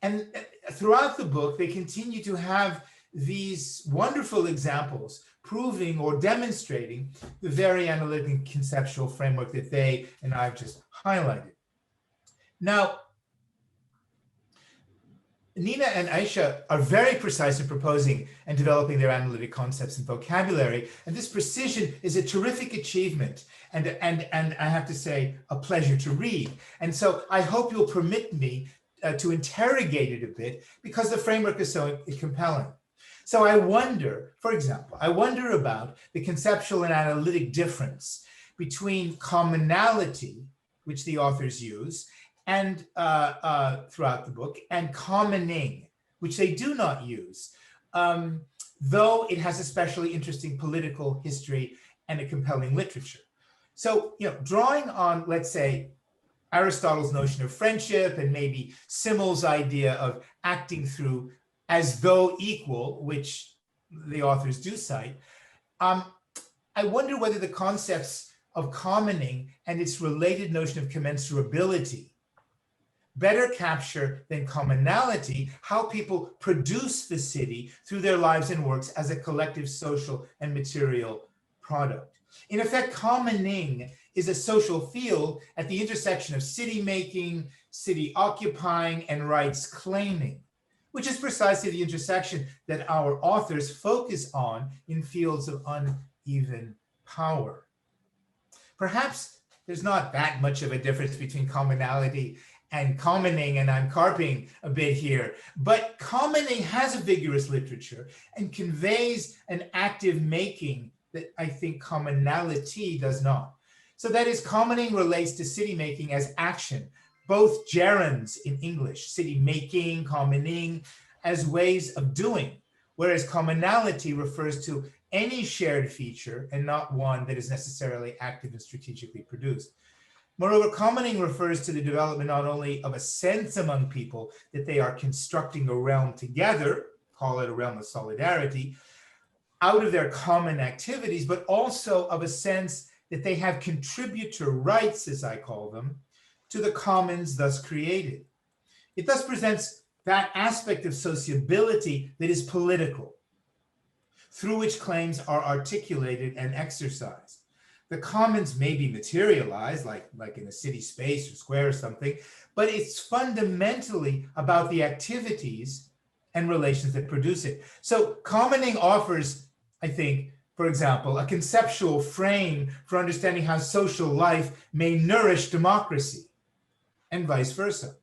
And throughout the book, they continue to have these wonderful examples proving or demonstrating the very analytic and conceptual framework that they and I've just highlighted. Now, Nina and Ayse are very precise in proposing and developing their analytic concepts and vocabulary, and this precision is a terrific achievement, and I have to say, a pleasure to read. And so I hope you'll permit me to interrogate it a bit, because the framework is so compelling. So I wonder, for example, about the conceptual and analytic difference between commonality, which the authors use, and throughout the book, and commoning, which they do not use, though it has especially interesting political history and a compelling literature. So, drawing on, let's say, Aristotle's notion of friendship and maybe Simmel's idea of acting through as though equal, which the authors do cite, I wonder whether the concepts of commoning and its related notion of commensurability better capture than commonality how people produce the city through their lives and works as a collective social and material product. In effect, commoning is a social field at the intersection of city making, city occupying, and rights claiming, which is precisely the intersection that our authors focus on in fields of uneven power. Perhaps there's not that much of a difference between commonality and commoning, and I'm carping a bit here, but commoning has a vigorous literature and conveys an active making that I think commonality does not. So that is, commoning relates to city making as action, both gerunds in English, city making, commoning, as ways of doing, whereas commonality refers to any shared feature and not one that is necessarily active and strategically produced. Moreover, commoning refers to the development not only of a sense among people that they are constructing a realm together, call it a realm of solidarity, out of their common activities, but also of a sense that they have contributor rights, as I call them, to the commons thus created. It thus presents that aspect of sociability that is political, through which claims are articulated and exercised. The commons may be materialized, like in a city space or square or something, but it's fundamentally about the activities and relations that produce it. So commoning offers, I think, for example, a conceptual frame for understanding how social life may nourish democracy, and vice versa.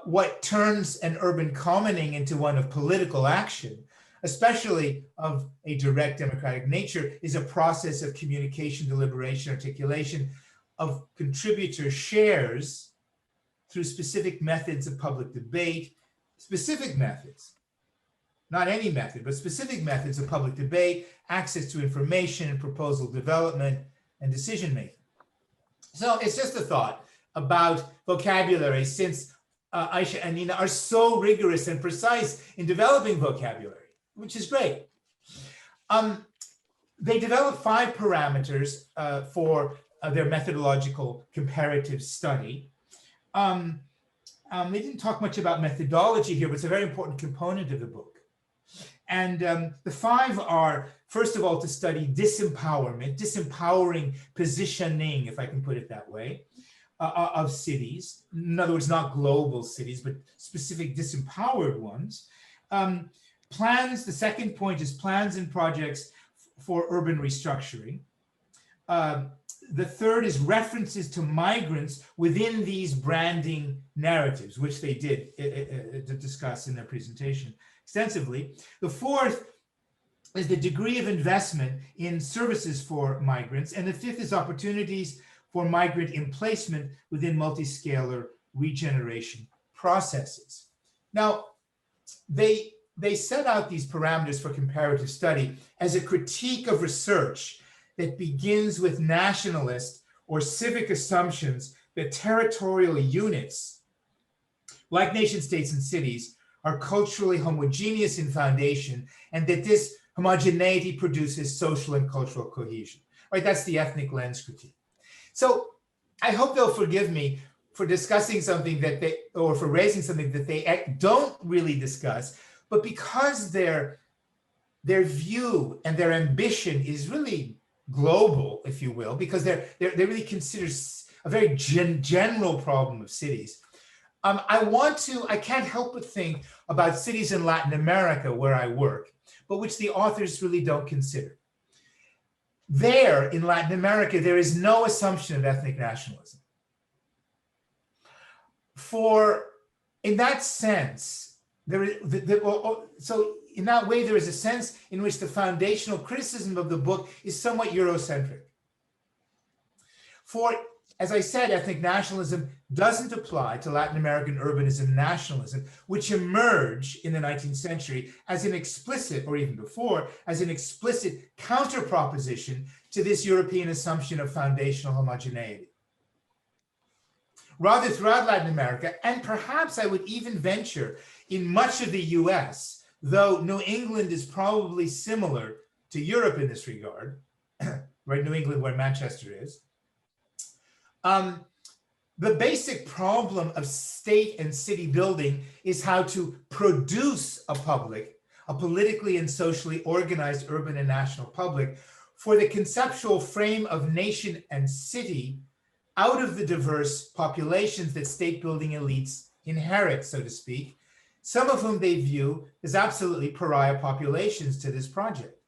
What turns an urban commoning into one of political action, especially of a direct democratic nature, is a process of communication, deliberation, articulation of contributor shares through specific methods of public debate, specific methods, not any method, but specific methods of public debate, access to information and proposal development and decision making. So it's just a thought about vocabulary, since Ayse and Nina are so rigorous and precise in developing vocabulary, which is great. They developed 5 parameters for their methodological comparative study. They didn't talk much about methodology here, but it's a very important component of the book. And the 5 are, first of all, to study disempowerment, disempowering positioning, if I can put it that way, of cities. In other words, not global cities, but specific disempowered ones. Plans, the second point is plans and projects for urban restructuring. The third is references to migrants within these branding narratives, which they did discuss in their presentation extensively. The fourth is the degree of investment in services for migrants. And the fifth is opportunities for migrant emplacement within multi-scalar regeneration processes. Now, they set out these parameters for comparative study as a critique of research that begins with nationalist or civic assumptions that territorial units, like nation states and cities, are culturally homogeneous in foundation, and that this homogeneity produces social and cultural cohesion. Right? That's the ethnic lens critique. So I hope they'll forgive me for discussing something that they, or for raising something that they don't really discuss, but because their view and their ambition is really global, if you will, because they really consider a very general problem of cities. I can't help but think about cities in Latin America where I work, but which the authors really don't consider. There, in Latin America, there is no assumption of ethnic nationalism. In that sense, so in that way, there is a sense in which the foundational criticism of the book is somewhat Eurocentric. For, as I said, ethnic nationalism doesn't apply to Latin American urbanism nationalism, which emerged in the 19th century as an explicit, or even before, as an explicit counterproposition to this European assumption of foundational homogeneity. Rather, throughout Latin America, and perhaps I would even venture in much of the US, though New England is probably similar to Europe in this regard, right? New England, where Manchester is. The basic problem of state and city building is how to produce a politically and socially organized urban and national public for the conceptual frame of nation and city out of the diverse populations that state building elites inherit, so to speak, some of whom they view as absolutely pariah populations to this project.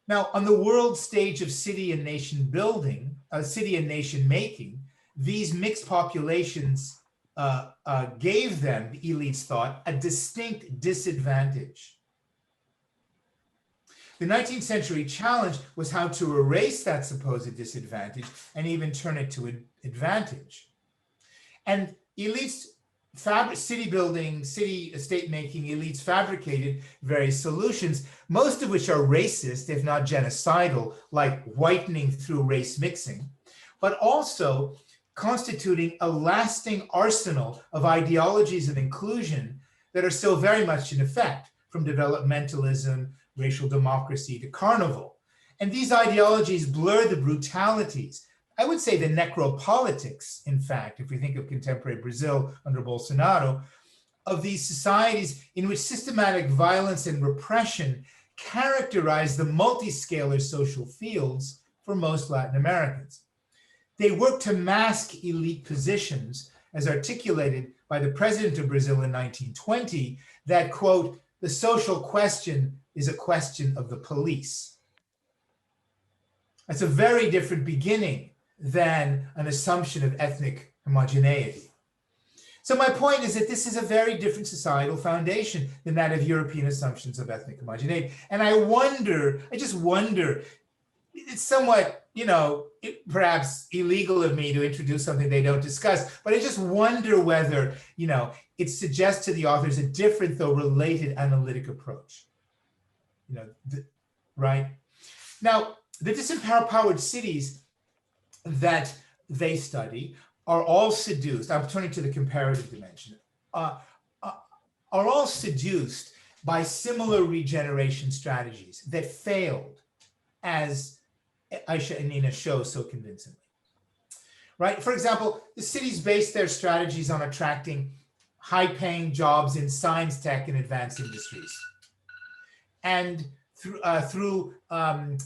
Now, on the world stage of city and nation building, city and nation making, these mixed populations gave them, the elites thought, a distinct disadvantage. The 19th century challenge was how to erase that supposed disadvantage and even turn it to an advantage. And elites, city building, city estate making elites fabricated various solutions, most of which are racist, if not genocidal, like whitening through race mixing, but also constituting a lasting arsenal of ideologies of inclusion that are still very much in effect, from developmentalism, racial democracy to carnival. And these ideologies blur the brutalities, I would say the necropolitics, in fact, if we think of contemporary Brazil under Bolsonaro, of these societies in which systematic violence and repression characterize the multiscalar social fields for most Latin Americans. They work to mask elite positions, as articulated by the president of Brazil in 1920, that, quote, the social question is a question of the police. That's a very different beginning than an assumption of ethnic homogeneity. So my point is that this is a very different societal foundation than that of European assumptions of ethnic homogeneity. And I just wonder, it's somewhat, perhaps illegal of me to introduce something they don't discuss, but I just wonder whether, it suggests to the authors a different, though related, analytic approach. Right? Now, the disempowered cities that they study are all seduced, I'm turning to the comparative dimension, are all seduced by similar regeneration strategies that failed, as Ayse and Nina show so convincingly. Right? For example, the cities base their strategies on attracting high-paying jobs in science, tech, and advanced industries. And through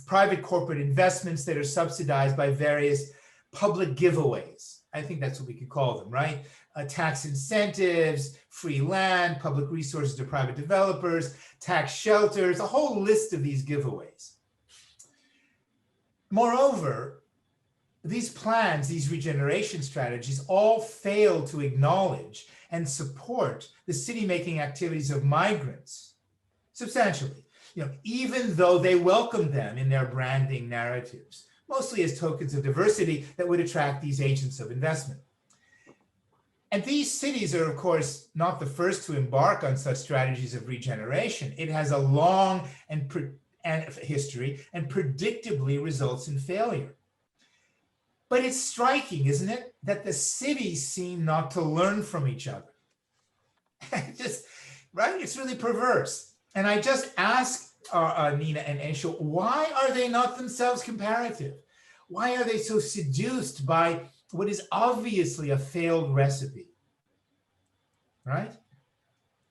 private corporate investments that are subsidized by various public giveaways. I think that's what we could call them, right? Tax incentives, free land, public resources to private developers, tax shelters, a whole list of these giveaways. Moreover, these plans, these regeneration strategies, all fail to acknowledge and support the city-making activities of migrants substantially. Even though they welcome them in their branding narratives, mostly as tokens of diversity that would attract these agents of investment. And these cities are, of course, not the first to embark on such strategies of regeneration. It has a long history and predictably results in failure. But it's striking, isn't it, that the cities seem not to learn from each other. Right? It's really perverse. And I just ask Nina and Ayse, why are they not themselves comparative? Why are they so seduced by what is obviously a failed recipe? Right?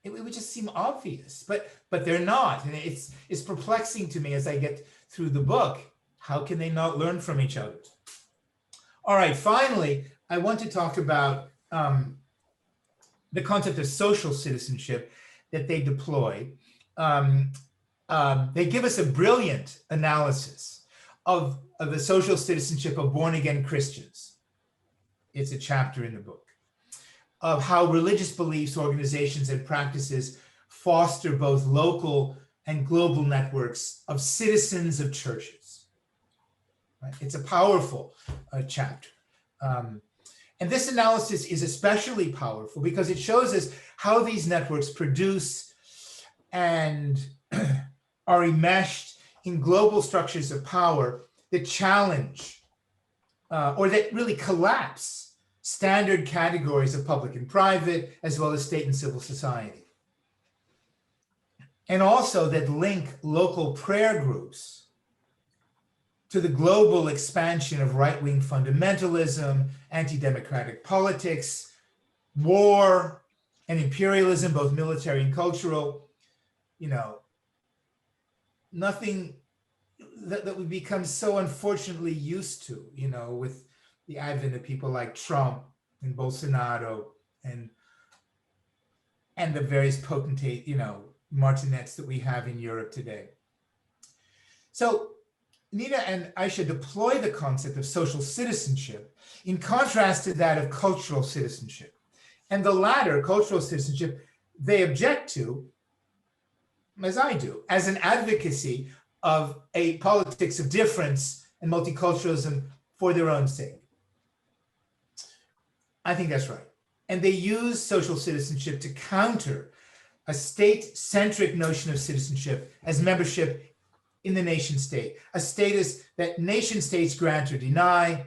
It would just seem obvious, but they're not. And it's perplexing to me as I get through the book. How can they not learn from each other? All right, finally, I want to talk about the concept of social citizenship that they deploy. They give us a brilliant analysis of the social citizenship of born-again Christians. It's a chapter in the book, of how religious beliefs, organizations, and practices foster both local and global networks of citizens of churches. Right? It's a powerful chapter. And this analysis is especially powerful because it shows us how these networks produce and are enmeshed in global structures of power that challenge or that really collapse standard categories of public and private, as well as state and civil society. And also that link local prayer groups to the global expansion of right-wing fundamentalism, anti-democratic politics, war, and imperialism, both military and cultural. Nothing that we become so unfortunately used to, with the advent of people like Trump and Bolsonaro and the various potentate, martinets that we have in Europe today. So Nina and Ayse deploy the concept of social citizenship in contrast to that of cultural citizenship. And the latter, cultural citizenship, they object to, as I do, as an advocacy of a politics of difference and multiculturalism for their own sake. I think that's right. And they use social citizenship to counter a state-centric notion of citizenship as membership in the nation state, a status that nation states grant or deny,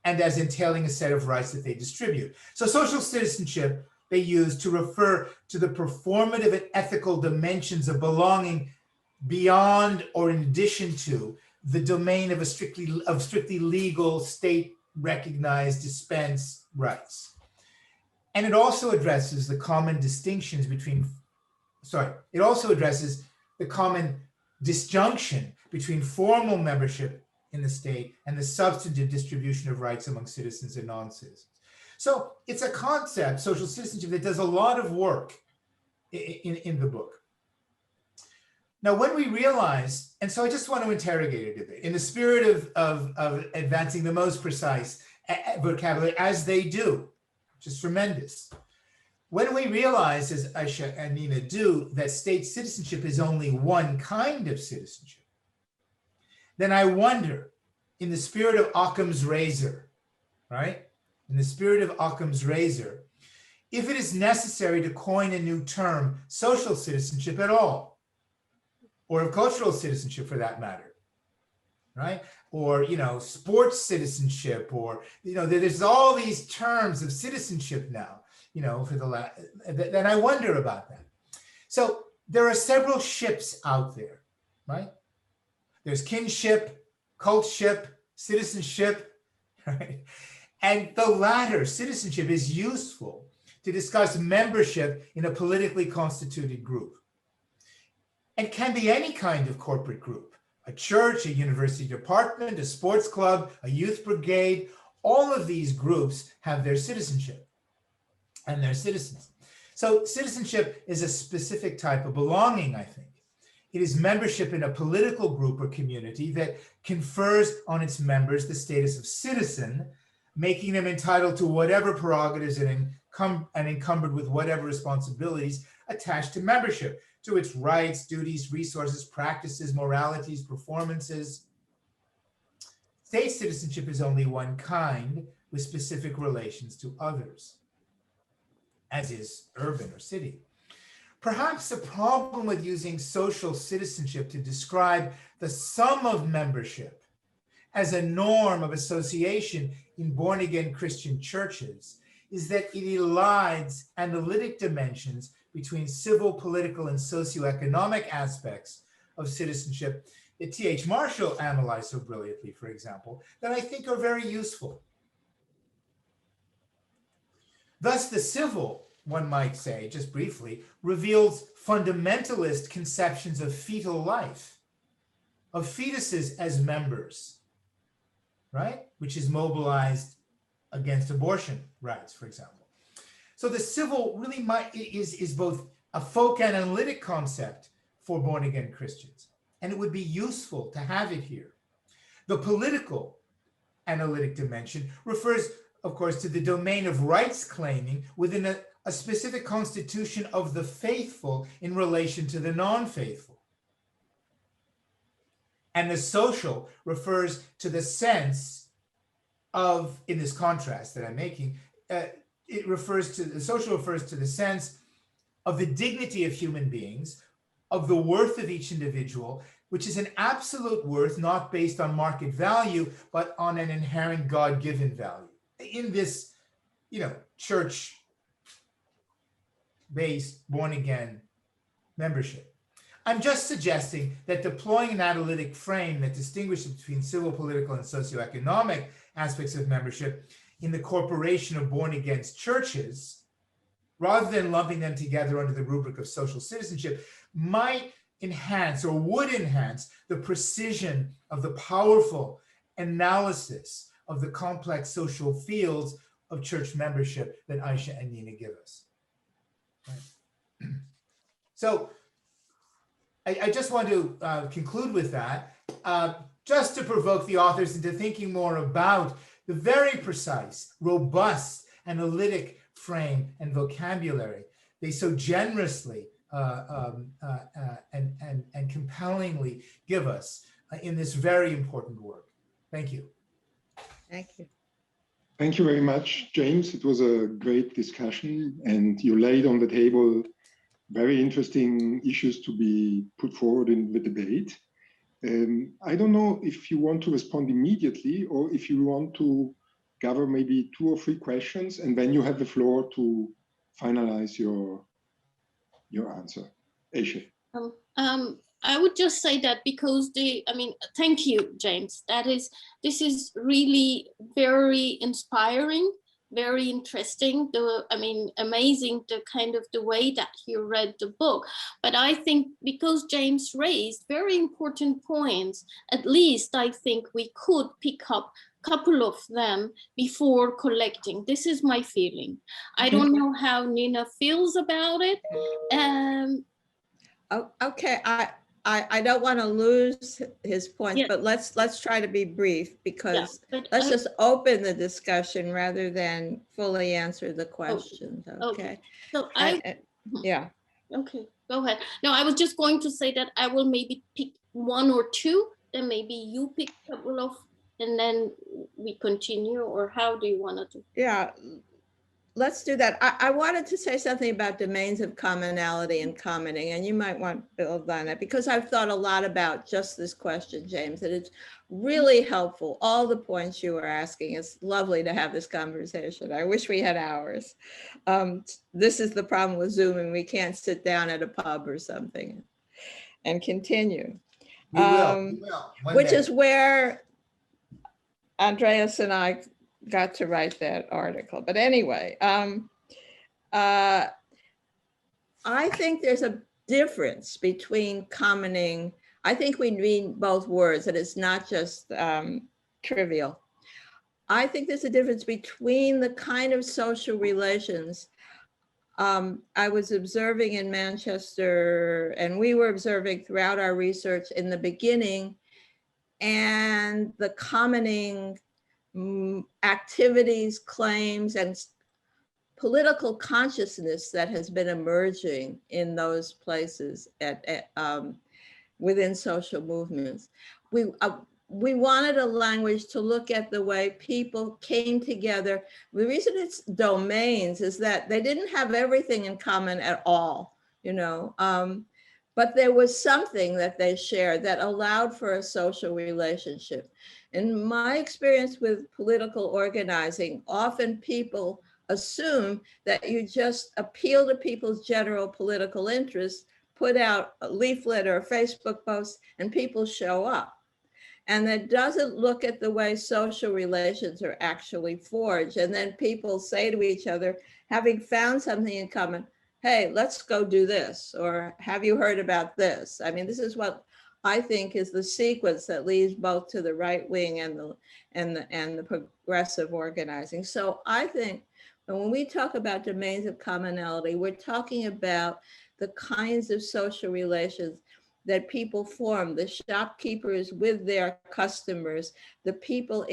and as entailing a set of rights that they distribute. So social citizenship they use to refer to the performative and ethical dimensions of belonging beyond or in addition to the domain of strictly legal state-recognized dispense rights. And it also addresses the common distinctions between, it also addresses the common disjunction between formal membership in the state and the substantive distribution of rights among citizens and non-citizens. So it's a concept, social citizenship, that does a lot of work in the book. Now, when we realize, and so I just want to interrogate it a bit, in the spirit of advancing the most precise vocabulary, as they do, which is tremendous. When we realize, as Ayse and Nina do, that state citizenship is only one kind of citizenship, then I wonder, in the spirit of Occam's razor, right? In the spirit of Occam's razor, if it is necessary to coin a new term, social citizenship at all, or of cultural citizenship for that matter, right? Or, sports citizenship, or, there's all these terms of citizenship now, for the then I wonder about that. So there are several ships out there, right? There's kinship, cultship, citizenship, right? And the latter, citizenship, is useful to discuss membership in a politically constituted group. And can be any kind of corporate group, a church, a university department, a sports club, a youth brigade. All of these groups have their citizenship and their citizens. So citizenship is a specific type of belonging, I think. It is membership in a political group or community that confers on its members the status of citizen, making them entitled to whatever prerogatives and encumbered with whatever responsibilities attached to membership, to its rights, duties, resources, practices, moralities, performances. State citizenship is only one kind with specific relations to others, as is urban or city. Perhaps the problem with using social citizenship to describe the sum of membership as a norm of association in born-again Christian churches is that it elides analytic dimensions between civil, political, and socioeconomic aspects of citizenship that T.H. Marshall analyzed so brilliantly, for example, that I think are very useful. Thus, the civil, one might say, just briefly, reveals fundamentalist conceptions of fetal life, of fetuses as members, right? Which is mobilized against abortion rights, for example. So the civil really is both a folk analytic concept for born-again Christians, and it would be useful to have it here. The political analytic dimension refers, of course, to the domain of rights claiming within a specific constitution of the faithful in relation to the non-faithful. And the social refers to the sense of, in this contrast that I'm making, the social refers to the sense of the dignity of human beings, of the worth of each individual, which is an absolute worth not based on market value, but on an inherent God-given value. In this, church-based, born-again membership. I'm just suggesting that deploying an analytic frame that distinguishes between civil, political, and socioeconomic aspects of membership in the corporation of born-again churches, rather than lumping them together under the rubric of social citizenship, might enhance or would enhance the precision of the powerful analysis of the complex social fields of church membership that Ayse and Nina give us. Right. So I just want to conclude with that, just to provoke the authors into thinking more about the very precise, robust, analytic frame and vocabulary they so generously and compellingly give us in this very important work. Thank you. Thank you. Thank you very much, James. It was a great discussion, and you laid on the table very interesting issues to be put forward in the debate. I don't know if you want to respond immediately or if you want to gather maybe 2 or 3 questions, and then you have the floor to finalize your answer. Ayse. I would just say that because thank you, James. This is really very inspiring, very interesting. Amazing the way that you read the book. But I think because James raised very important points, at least I think we could pick up a couple of them before collecting. This is my feeling. I don't know how Nina feels about it. Okay, I don't want to lose his points, Yeah. but let's try to be brief, because Yeah, let's just open the discussion rather than fully answer the questions. Okay. So yeah. Okay, go ahead. No, I was just going to say that I will maybe pick 1 or 2, then maybe you pick a couple of, and then we continue, or how do you want to do? Yeah, let's do that. I wanted to say something about domains of commonality and commenting, and you might want to build on it, because I've thought a lot about just this question, James, and it's really helpful. All the points you were asking, it's lovely to have this conversation. I wish we had hours. This is the problem with Zoom, and we can't sit down at a pub or something and continue. We will. Which is where Andreas and I got to write that article. But anyway, I think there's a difference between commenting. I think we mean both words, and it's not just trivial. I think there's a difference between the kind of social relations I was observing in Manchester, and we were observing throughout our research in the beginning, and the commenting activities, claims, and political consciousness that has been emerging in those places within social movements. We wanted a language to look at the way people came together. The reason it's domains is that they didn't have everything in common at all, but there was something that they shared that allowed for a social relationship. In my experience with political organizing, often people assume that you just appeal to people's general political interests, put out a leaflet or a Facebook post, and people show up. And that doesn't look at the way social relations are actually forged. And then people say to each other, having found something in common, hey, let's go do this, or have you heard about this? I mean, this is what I think is the sequence that leads both to the right wing and the progressive organizing. So I think when we talk about domains of commonality, we're talking about the kinds of social relations that people form, the shopkeepers with their customers, the people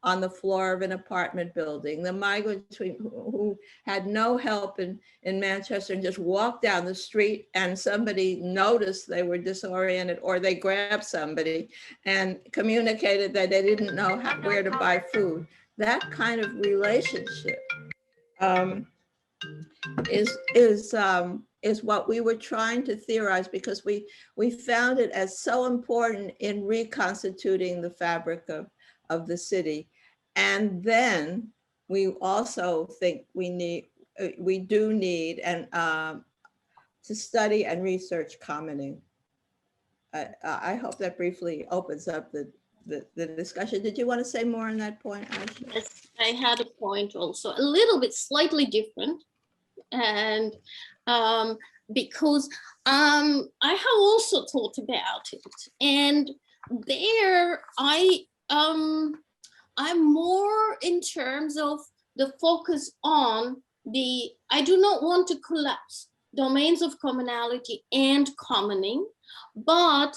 on the floor of an apartment building, the migrants who had no help in Manchester and just walked down the street and somebody noticed they were disoriented, or they grabbed somebody and communicated that they didn't know where to buy food. That kind of relationship is what we were trying to theorize, because we found it as so important in reconstituting the fabric of the city. And then we also think we do need to study and research commenting. I hope that briefly opens up the discussion. Did you want to say more on that point, Ayse? Yes, I had a point also, a little bit slightly different. And because I have also thought about it, and there I'm more in terms of the focus on I do not want to collapse domains of commonality and commoning, but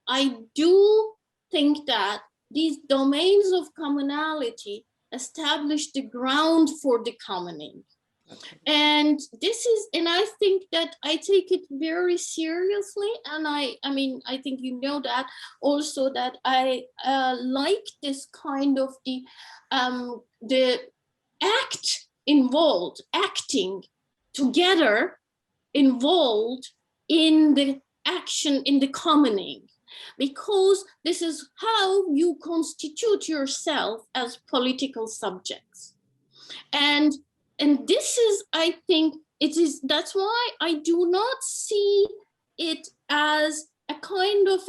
I do think that these domains of commonality establish the ground for the commoning. And I think that I take it very seriously. And I think you know that also, that I like this kind of the acting together, involved in the action, in the commoning, because this is how you constitute yourself as political subjects. And this is, I think, that's why I do not see it as a kind of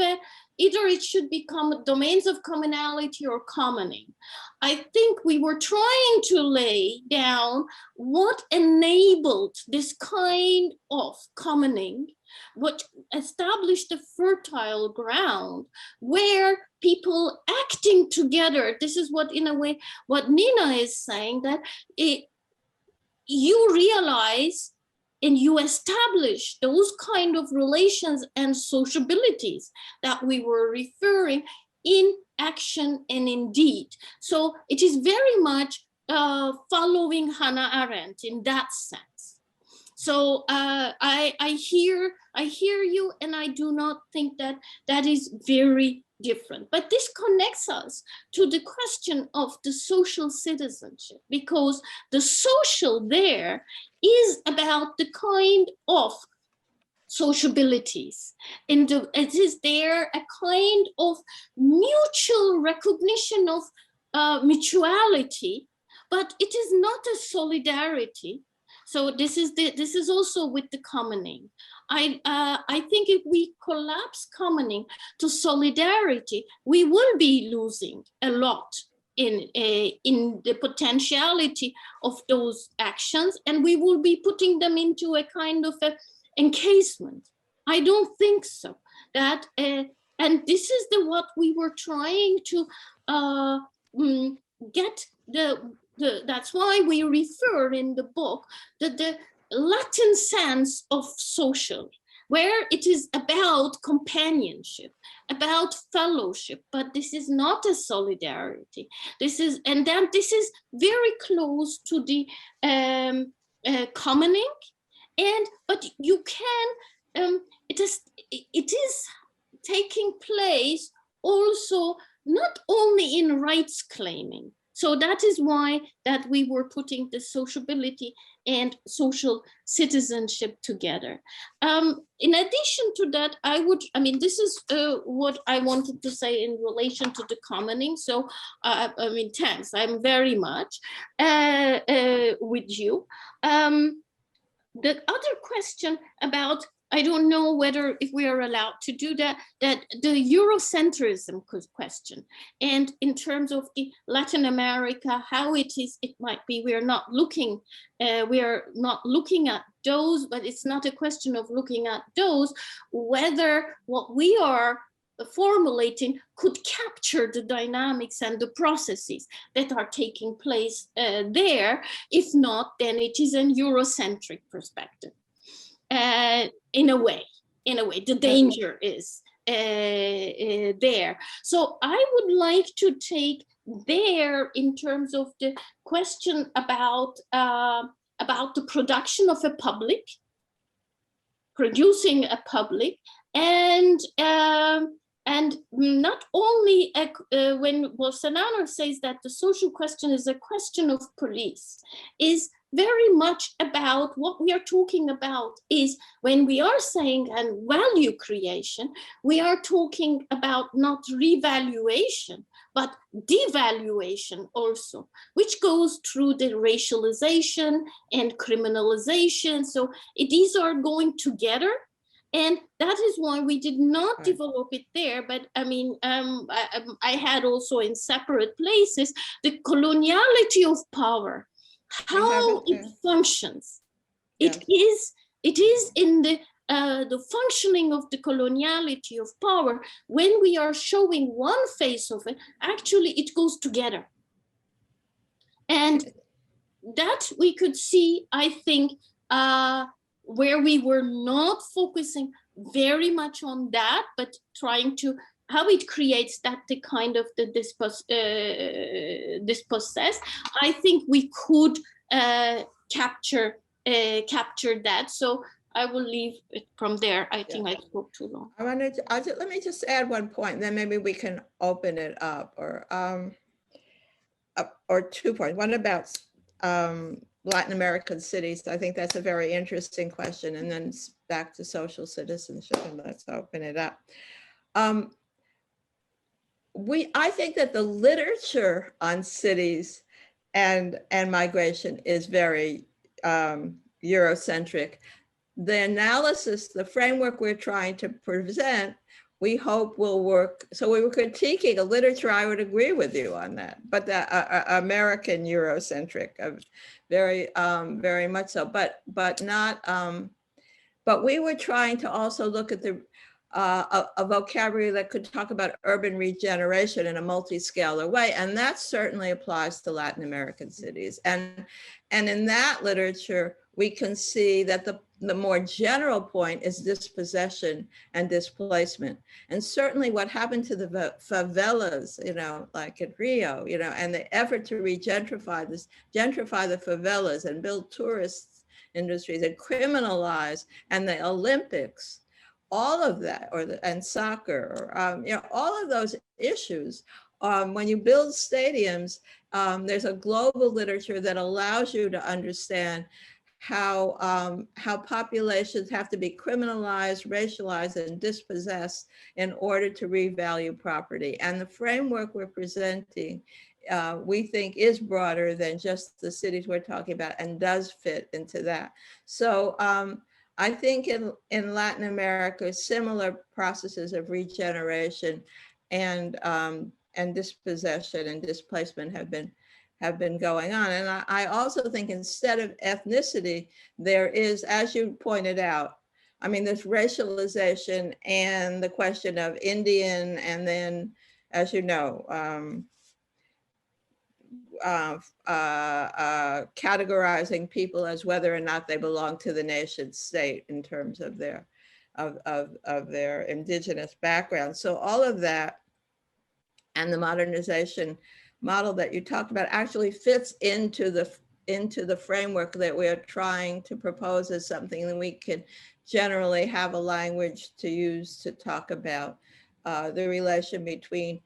either it should become domains of commonality or commoning. I think we were trying to lay down what enabled this kind of commoning, what established a fertile ground where people acting together, this is what, in a way, what Nina is saying, that you realize and you establish those kind of relations and sociabilities that we were referring in action and in deed. So it is very much following Hannah Arendt in that sense. So I hear you, and I do not think that that is very different. But this connects us to the question of the social citizenship, because the social there is about the kind of sociabilities. And it is there a kind of mutual recognition of mutuality, but it is not a solidarity. So this is also with the commoning. I think if we collapse commoning to solidarity, we will be losing a lot in the potentiality of those actions, and we will be putting them into a kind of a encasement. I don't think so. That and this is what we were trying to get that's why we refer in the book the Latin sense of social, where it is about companionship, about fellowship, but this is not a solidarity. This is very close to the commoning, but you can it is taking place also not only in rights claiming. So that is why that we were putting the sociability and social citizenship together. In addition to that, this is what I wanted to say in relation to the commoning. So, thanks, I'm very much with you. The other question about, I don't know whether if we are allowed to do that the Eurocentrism question, and in terms of the Latin America, how it might be, we are not looking at those, but it's not a question of looking at those, whether what we are formulating could capture the dynamics and the processes that are taking place there. If not, then it is an Eurocentric perspective. In a way, the danger is there. So I would like to take there in terms of the question about the production of a public, producing a public, and not only when Bolsonaro says that the social question is a question of police, is very much about what we are talking about is when we are saying and value creation, we are talking about not revaluation, but devaluation also, which goes through the racialization and criminalization. So these are going together. And that is why we did not develop it there. But I had also in separate places the coloniality of power, how it functions. Yes. It is in the functioning of the coloniality of power. When we are showing one face of it, actually it goes together. And that we could see, I think, where we were not focusing very much on that, but trying to how it creates that the kind of the dispossess. I think we could capture that. So I will leave it from there. I think I spoke too long. Let me just add one point, then maybe we can open it up, or 2 points. One about Latin American cities? I think that's a very interesting question. And then back to social citizenship, and let's open it up. I think that the literature on cities and migration is very Eurocentric. The analysis, the framework we're trying to present, we hope will work. So we were critiquing a literature, I would agree with you on that, but the American Eurocentric, very, very much so, but not, but we were trying to also look at a vocabulary that could talk about urban regeneration in a multi-scalar way. And that certainly applies to Latin American cities. And in that literature, we can see that the more general point is dispossession and displacement. And certainly what happened to the favelas, you know, like at Rio, you know, and the effort to gentrify the favelas and build tourist industries and criminalize, and the Olympics, all of that, and soccer, you know, all of those issues. When you build stadiums, there's a global literature that allows you to understand how populations have to be criminalized, racialized, and dispossessed in order to revalue property. And the framework we're presenting, we think, is broader than just the cities we're talking about, and does fit into that. So I think in Latin America, similar processes of regeneration and dispossession and displacement have been going on. And I also think instead of ethnicity, there is, as you pointed out, I mean, there's racialization and the question of Indian, and then, as you know, categorizing people as whether or not they belong to the nation state in terms of their their indigenous background. So all of that and the modernization model that you talked about actually fits into the framework that we're trying to propose as something that we can generally have a language to use to talk about the relation between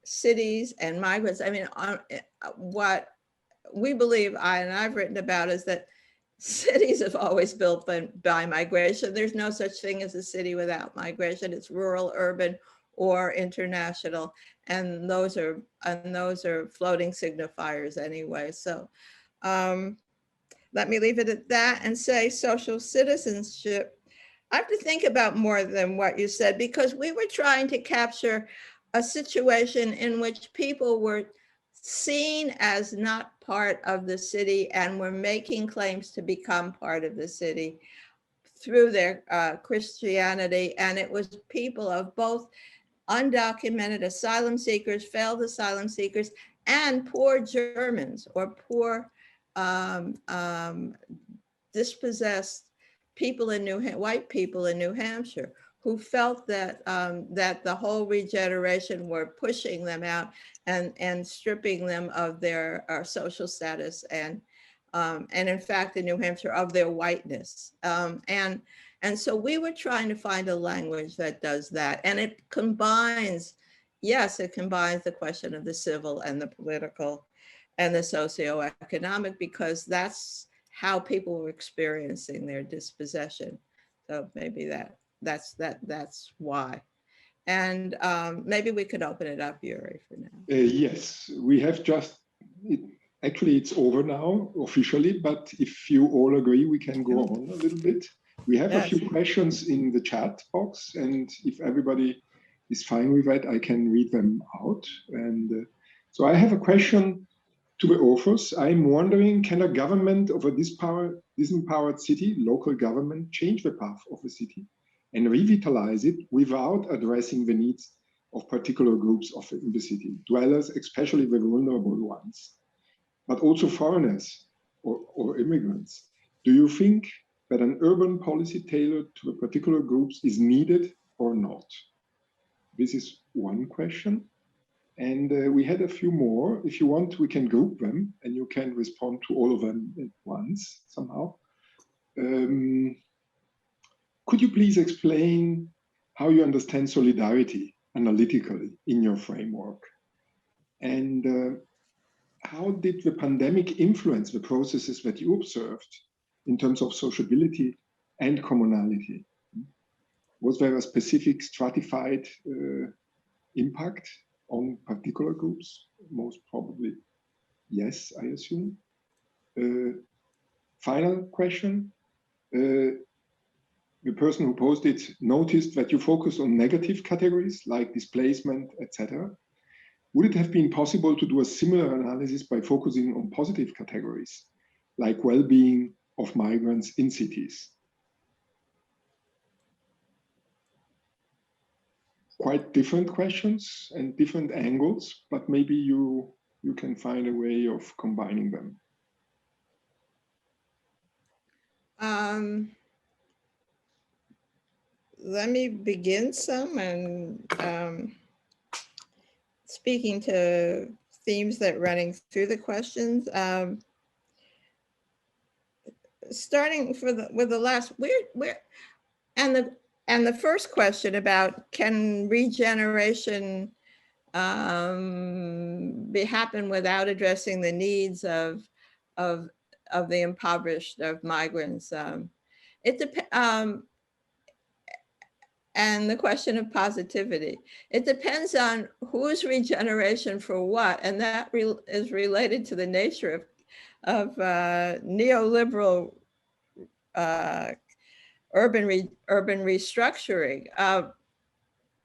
cities and migrants. I mean, what we believe, and I've written about, is that cities have always built by migration. There's no such thing as a city without migration. It's rural, urban, or international, and those are floating signifiers anyway. So let me leave it at that and say social citizenship. I have to think about more than what you said, because we were trying to capture a situation in which people were seen as not part of the city and were making claims to become part of the city through their Christianity. And it was people of both undocumented asylum seekers, failed asylum seekers, and poor Germans or poor dispossessed people in white people in New Hampshire, who felt that that the whole regeneration were pushing them out and stripping them of their social status and in fact in New Hampshire of their whiteness. And so we were trying to find a language that does that, and it combines, yes, it combines the question of the civil and the political and the socioeconomic, because that's how people were experiencing their dispossession. So maybe that's why. And maybe we could open it up, Yuri, for now. Yes, we have just, actually it's over now officially, but if you all agree, we can go on a little bit. We have a few questions in the chat box, and if everybody is fine with that, I can read them out. And so I have a question to the authors. I'm wondering, can a government of a disempowered city, local government, change the path of a city and revitalize it without addressing the needs of particular groups in the city, dwellers, especially the vulnerable ones, but also foreigners or immigrants? Do you think that an urban policy tailored to the particular groups is needed or not? This is one question. And we had a few more. If you want, we can group them and you can respond to all of them at once somehow. Could you please explain how you understand solidarity analytically in your framework? And how did the pandemic influence the processes that you observed in terms of sociability and commonality? Was there a specific stratified impact on particular groups? Most probably, yes, I assume. Final question. The person who posed it noticed that you focus on negative categories like displacement, etc. Would it have been possible to do a similar analysis by focusing on positive categories like well-being of migrants in cities? Quite different questions and different angles, but maybe you can find a way of combining them. Let me begin some, and speaking to themes that running through the questions. Starting with the last, and the first question about can regeneration happen without addressing the needs of the impoverished, of migrants. It depends. And the question of positivity. It depends on whose regeneration for what, and that is related to the nature of neoliberal urban restructuring.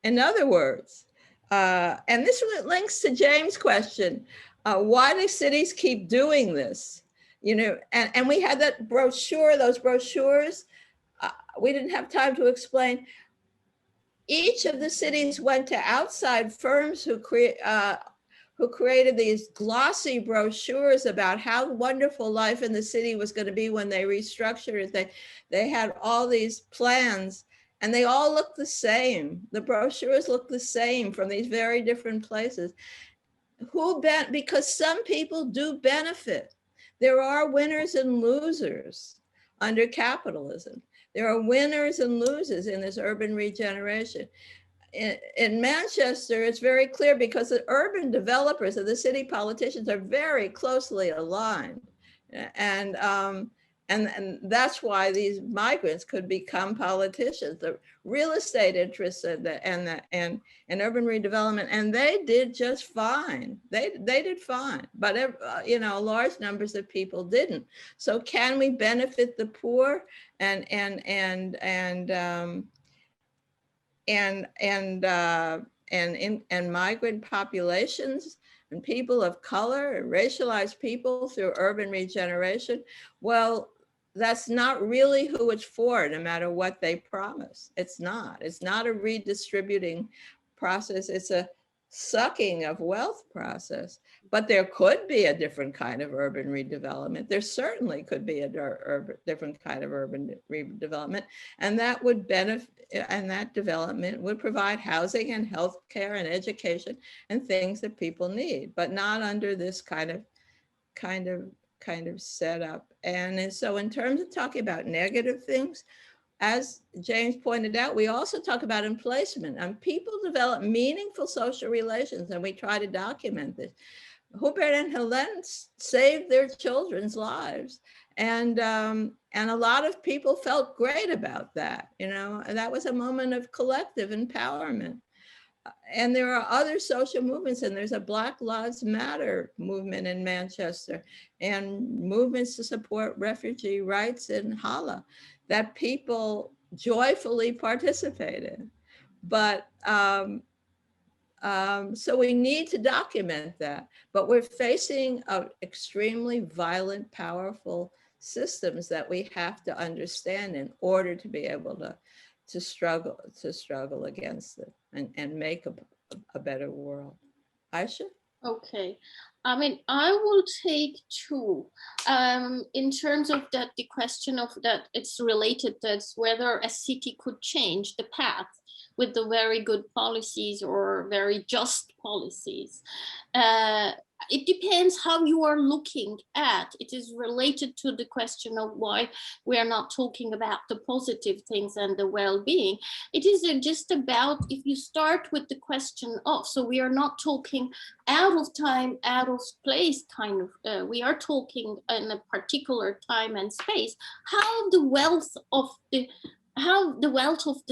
In other words, and this links to James' question, why do cities keep doing this? You know, and we had that brochure, those brochures, we didn't have time to explain. Each of the cities went to outside firms who created these glossy brochures about how wonderful life in the city was going to be when they restructured it. They had all these plans, and they all looked the same. The brochures looked the same from these very different places. Because some people do benefit. There are winners and losers under capitalism. There are winners and losers in this urban regeneration. In Manchester, it's very clear because the urban developers and the city politicians are very closely aligned. And that's why these migrants could become politicians. The real estate interests and urban redevelopment, and they did just fine. They did fine, but you know, large numbers of people didn't. So can we benefit the poor and migrant populations and people of color and racialized people through urban regeneration? Well, that's not really who it's for, no matter what they promise. It's not a redistributing process. It's a sucking of wealth process. But there could be a different kind of urban redevelopment. There certainly could be a different kind of urban redevelopment, and that would benefit, and that development would provide housing and healthcare and education and things that people need, but not under this kind of setup. And so in terms of talking about negative things, as James pointed out, we also talk about emplacement, and people develop meaningful social relations, and we try to document this. Hubert and Helene saved their children's lives, and a lot of people felt great about that. You know, and that was a moment of collective empowerment. And there are other social movements, and there's a Black Lives Matter movement in Manchester, and movements to support refugee rights in Halle that people joyfully participated. But so we need to document that, but we're facing extremely violent, powerful systems that we have to understand in order to be able to struggle against it and make a better world. Ayse? Okay, I mean, I will take two. In terms of that, the question of that, it's related, that's whether a city could change the path with the very good policies or very just policies. It depends how you are looking at. It is related to the question of why we are not talking about the positive things and the well-being. It is just about, if you start with the question of, so we are not talking out of time, out of place kind of, we are talking in a particular time and space, how the wealth of the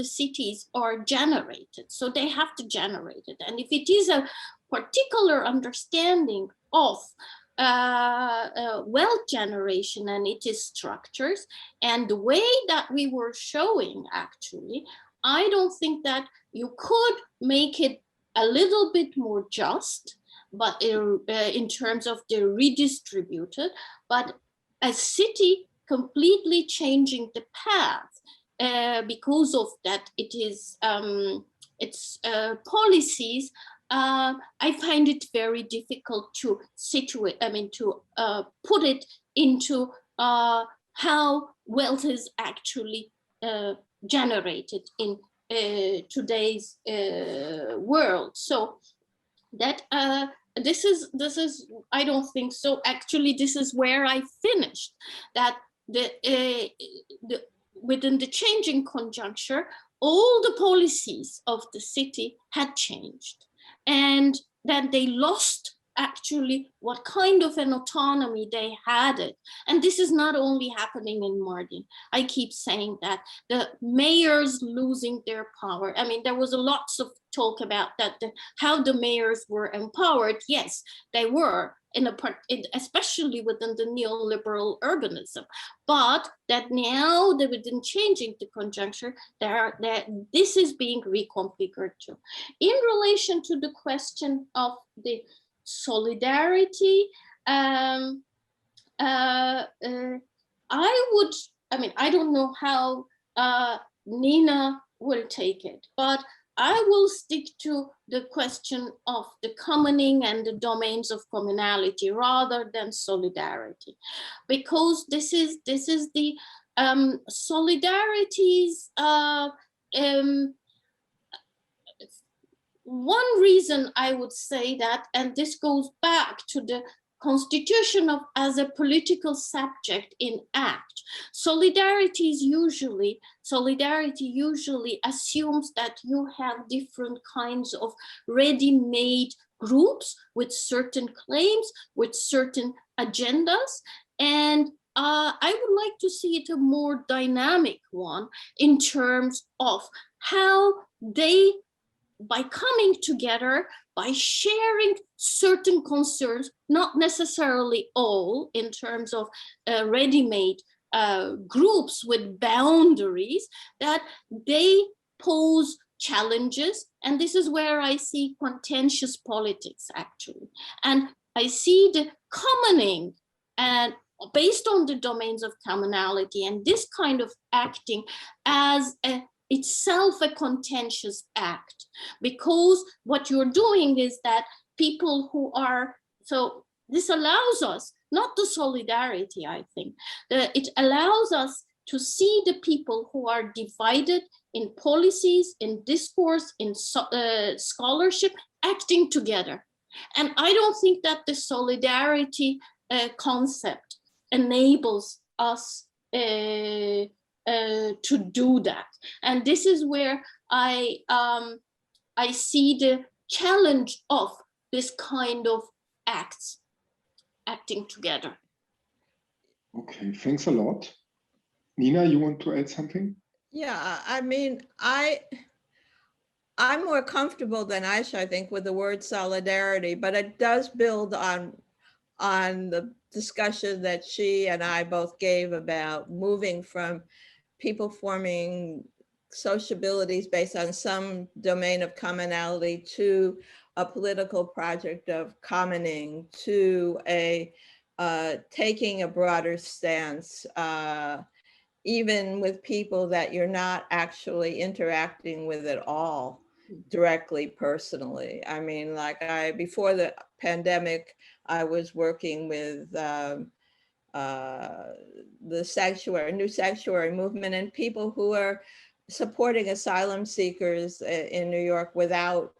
cities are generated. So they have to generate it. And if it is a particular understanding of wealth generation and its structures and the way that we were showing, actually, I don't think that you could make it a little bit more just, but in terms of the redistributed, but a city completely changing the path because of that, it is its policies. I find it very difficult to situate, to put it into how wealth is actually generated in today's world. So that this is I don't think so. Actually, this is where I finished, that within the changing conjuncture, all the policies of the city had changed. And then they lost actually what kind of an autonomy they had it. And this is not only happening in Mardin. I keep saying that the mayors losing their power. I mean, there was a lots of talk about that, how the mayors were empowered. Yes, they were, especially within the neoliberal urbanism, but that now that within changing the conjuncture, this is being reconfigured too. In relation to the question of the solidarity, I don't know how Nina will take it, but I will stick to the question of the commoning and the domains of communality rather than solidarity, because this is the solidarities. One reason I would say that, and this goes back to the constitution of as a political subject in act. Solidarity usually assumes that you have different kinds of ready-made groups with certain claims, with certain agendas, and I would like to see it a more dynamic one in terms of how they, by coming together, by sharing certain concerns, not necessarily all in terms of ready-made groups with boundaries, that they pose challenges. And this is where I see contentious politics, actually. And I see the commoning and based on the domains of commonality and this kind of acting as itself a contentious act, because what you're doing is that people who are, so this allows us, not the solidarity, I think, it allows us to see the people who are divided in policies, in discourse, in scholarship, acting together. And I don't think that the solidarity concept enables us to do that. And this is where I see the challenge of this kind of acting together. Okay, thanks a lot. Nina, you want to add something? Yeah, I mean, I'm more comfortable than Ayse, I think, with the word solidarity, but it does build on the discussion that she and I both gave about moving from people forming sociabilities based on some domain of commonality to a political project of commoning, to a taking a broader stance, even with people that you're not actually interacting with at all directly, personally. I mean, like before the pandemic, I was working with the new sanctuary movement and people who are supporting asylum seekers in New York without,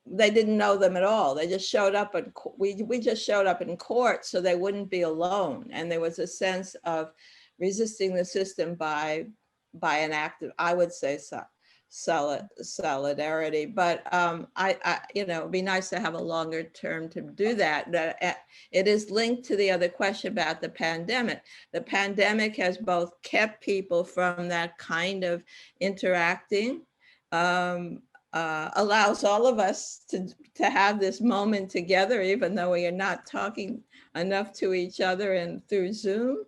they didn't know them at all. They just showed up and we just showed up in court so they wouldn't be alone. And there was a sense of resisting the system by an act of, I would say, solidarity. But you know, it'd be nice to have a longer term to do that. It is linked to the other question about the pandemic. The pandemic has both kept people from that kind of interacting, allows all of us to have this moment together, even though we are not talking enough to each other and through Zoom.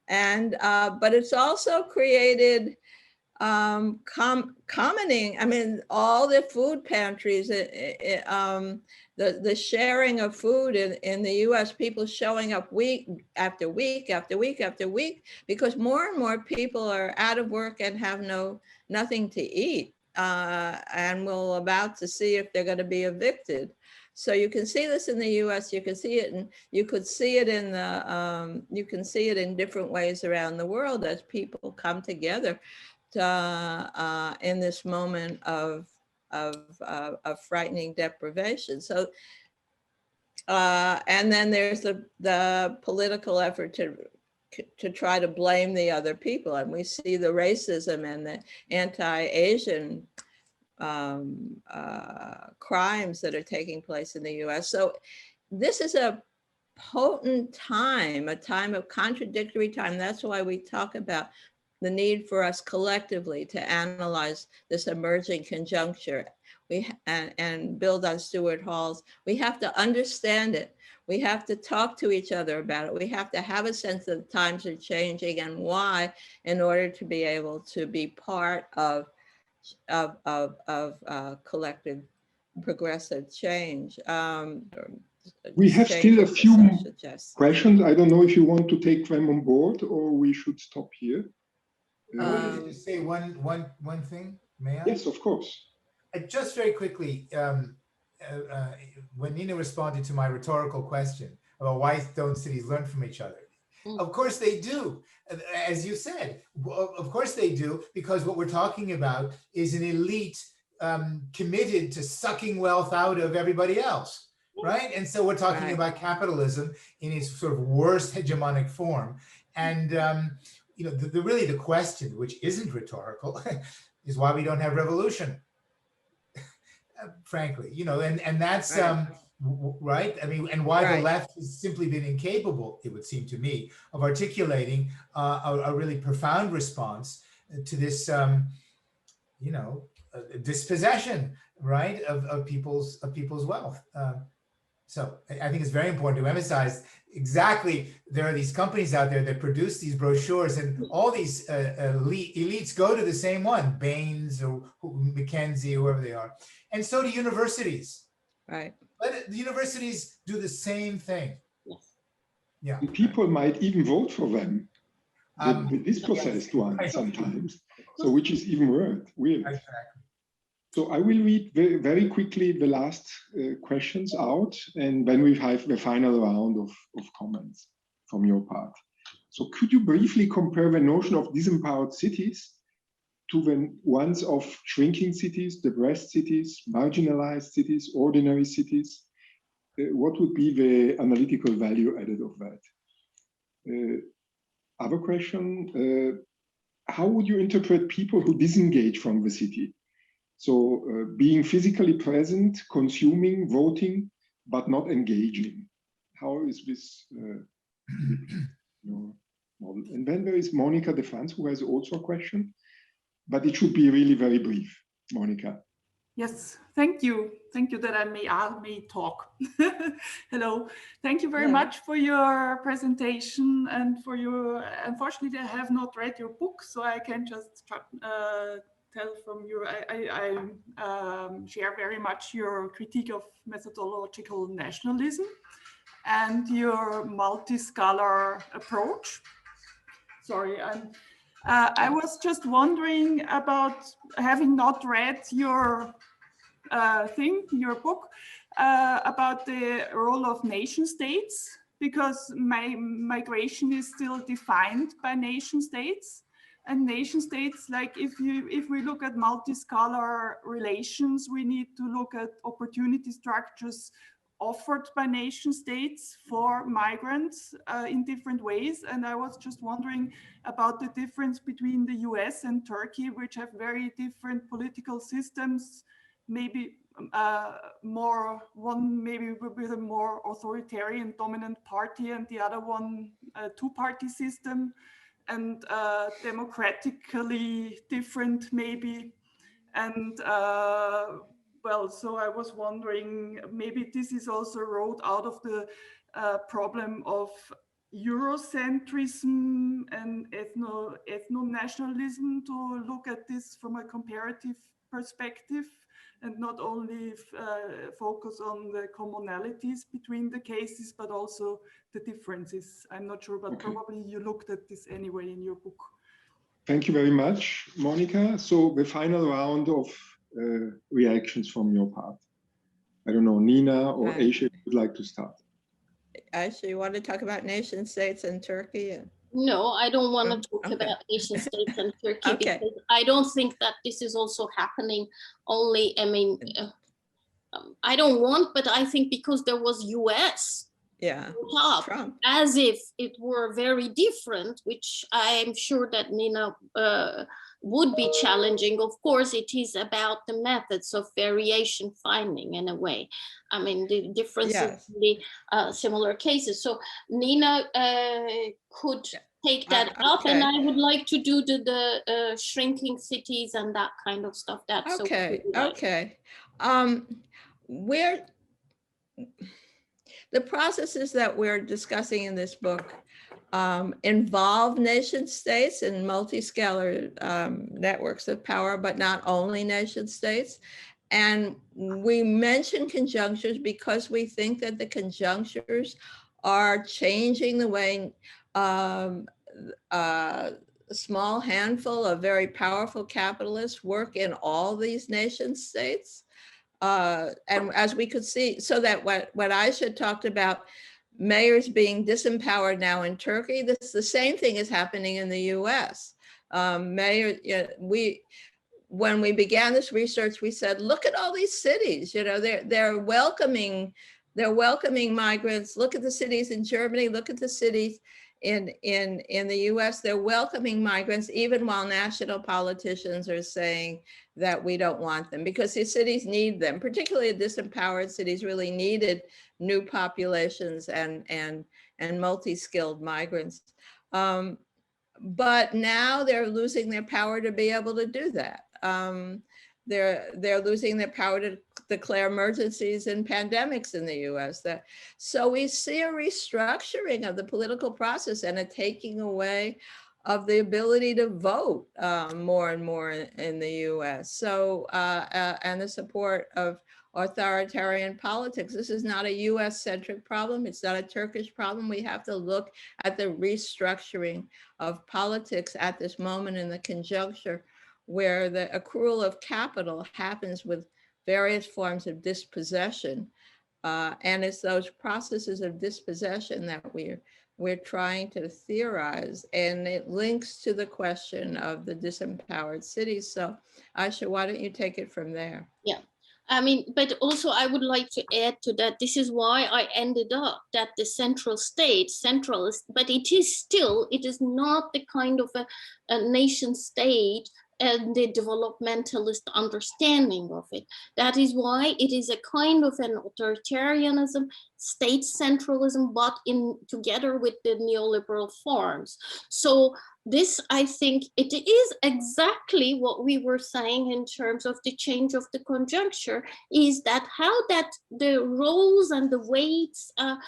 And but it's also created commenting. I mean, all the food pantries, the sharing of food in the US, people showing up week after week after week after week, because more and more people are out of work and have nothing to eat. And we're about to see if they're going to be evicted. So you can see this in the US, you can see it, and you could see it in the, you can see it in different ways around the world as people come together to, in this moment of frightening deprivation. So, and then there's the political effort to try to blame the other people. And we see the racism and the anti-Asian crimes that are taking place in the US. So this is a potent time, a time of contradictory time. That's why we talk about the need for us collectively to analyze this emerging conjuncture. And build on Stuart Hall's, we have to understand it. We have to talk to each other about it. We have to have a sense that times are changing and why, in order to be able to be part of collective progressive change. We have still a few questions. I don't know if you want to take them on board or we should stop here. I wanted to just say one thing, may I? Yes, of course. Just very quickly, when Nina responded to my rhetorical question about why don't cities learn from each other, of course they do. As you said, of course they do, because what we're talking about is an elite committed to sucking wealth out of everybody else, right? And so we're talking about capitalism in its sort of worst hegemonic form. And you know, really the question, which isn't rhetorical, is why we don't have revolution. Frankly, you know, and that's right. I mean, and why the left has simply been incapable, it would seem to me, of articulating a really profound response to this, you know, dispossession, right, of people's wealth. So I think it's very important to emphasize exactly, there are these companies out there that produce these brochures, and all these elites go to the same one, Baines or McKinsey, whoever they are. And so do universities. Right. Let the universities do the same thing. Yeah. And people might even vote for them. The dispossessed ones sometimes. So which is even weird. Exactly. So I will read very quickly the last questions out, and then we have the final round of comments from your part. So could you briefly compare the notion of disempowered cities to the ones of shrinking cities, depressed cities, marginalized cities, ordinary cities? What would be the analytical value added of that? Other question, how would you interpret people who disengage from the city? So being physically present, consuming, voting, but not engaging. How is this your model? And then there is Monica de France, who has also a question, but it should be really very brief. Monica. Yes, thank you. Thank you that I may talk. Hello. Thank you very much for your presentation and for your, unfortunately, I have not read your book, so I can just tell from you, I share very much your critique of methodological nationalism and your multi-scholar approach. Sorry, I was just wondering about, having not read your your book, about the role of nation states, because migration is still defined by nation states. and nation states, like if we look at multi-scalar relations, we need to look at opportunity structures offered by nation states for migrants in different ways. And I was just wondering about the difference between the US and Turkey, which have very different political systems, maybe one maybe with a more authoritarian dominant party and the other one a two-party system, and democratically different maybe. And well, so I was wondering, maybe this is also wrote out of the problem of Eurocentrism and ethno-nationalism, to look at this from a comparative perspective and not only focus on the commonalities between the cases, but also the differences. I'm not sure, but probably you looked at this anyway in your book. Thank you very much, Monica. So the final round of reactions from your part. I don't know, Nina or Ayse would like to start. Ayse, you want to talk about nation states in Turkey? No, I don't want to talk about nation states and Turkey because I don't think that this is also happening only, I mean, I don't want, but I think because there was US top, Trump, as if it were very different, which I'm sure that Nina would be challenging. Of course, it is about the methods of variation finding in a way. I mean, the differences in the similar cases. So Nina could take that up, and I would like to do the shrinking cities and that kind of stuff. That's where the processes that we're discussing in this book involve nation states and multi-scalar networks of power, but not only nation states. And we mention conjunctures because we think that the conjunctures are changing the way a small handful of very powerful capitalists work in all these nation states. And as we could see, so that what Ayse talked about, mayors being disempowered now in Turkey, this the same thing is happening in the US. When we began this research, we said, look at all these cities, you know, they're welcoming migrants. Look at the cities in Germany, look at the cities in the US, they're welcoming migrants, even while national politicians are saying that we don't want them, because these cities need them, particularly disempowered cities really needed new populations and multi-skilled migrants. But now they're losing their power to be able to do that. They're losing their power to declare emergencies and pandemics in the US. So we see a restructuring of the political process and a taking away of the ability to vote more and more in the US. So, and the support of authoritarian politics. This is not a US-centric problem. It's not a Turkish problem. We have to look at the restructuring of politics at this moment in the conjuncture where the accrual of capital happens with various forms of dispossession. And it's those processes of dispossession that we're trying to theorize, and it links to the question of the disempowered cities. So Ayse, why don't you take it from there? Yeah, I mean, but also I would like to add to that, this is why I ended up that the central state, centralist, but it is not the kind of a nation state and the developmentalist understanding of it. That is why it is a kind of an authoritarianism, state centralism, but together with the neoliberal forms. So this, I think, it is exactly what we were saying in terms of the change of the conjuncture, is that how that the roles and the weights are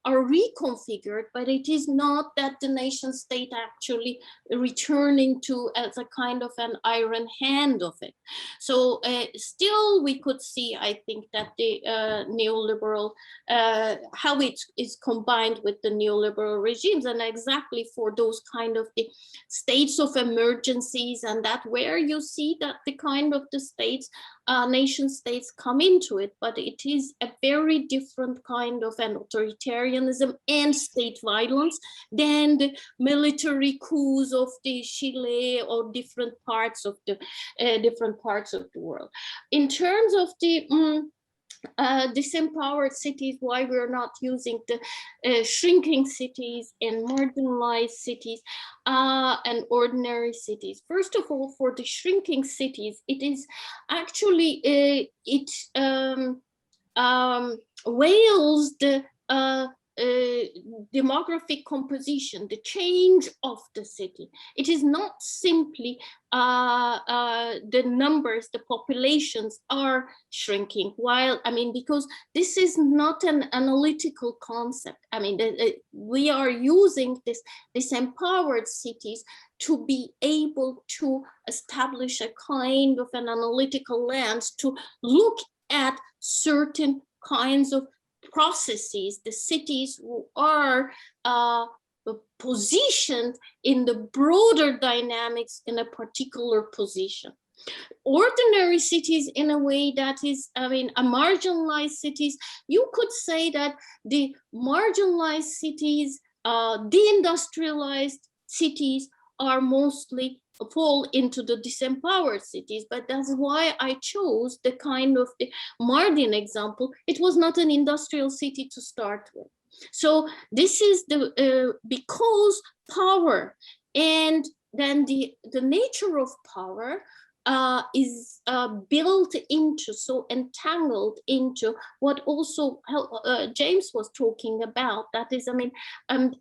reconfigured, but it is not that the nation state actually returning to as a kind of an iron hand of it. So still we could see, I think, that the neoliberal, how it is combined with the neoliberal regimes, and exactly for those kind of the states of emergencies, and that where you see that the kind of the states, nation states come into it, but it is a very different kind of an authoritarianism and state violence than the military coups of the Chile or different parts of the world. In terms of the disempowered cities, why we're not using the shrinking cities and marginalized cities and ordinary cities. First of all, for the shrinking cities, it is actually Wales the demographic composition, the change of the city. It is not simply the numbers, the populations are shrinking, while, I mean, because this is not an analytical concept. I mean, we are using this empowered cities to be able to establish a kind of an analytical lens to look at certain kinds of processes, the cities who are positioned in the broader dynamics in a particular position. Ordinary cities, in a way that is, I mean, a marginalized cities, you could say that the marginalized cities, deindustrialized cities are mostly fall into the disempowered cities, but that's why I chose the kind of the Mardin example. It was not an industrial city to start with. So this is the because power and then the nature of power is built into, so entangled into what also James was talking about. That is, I mean,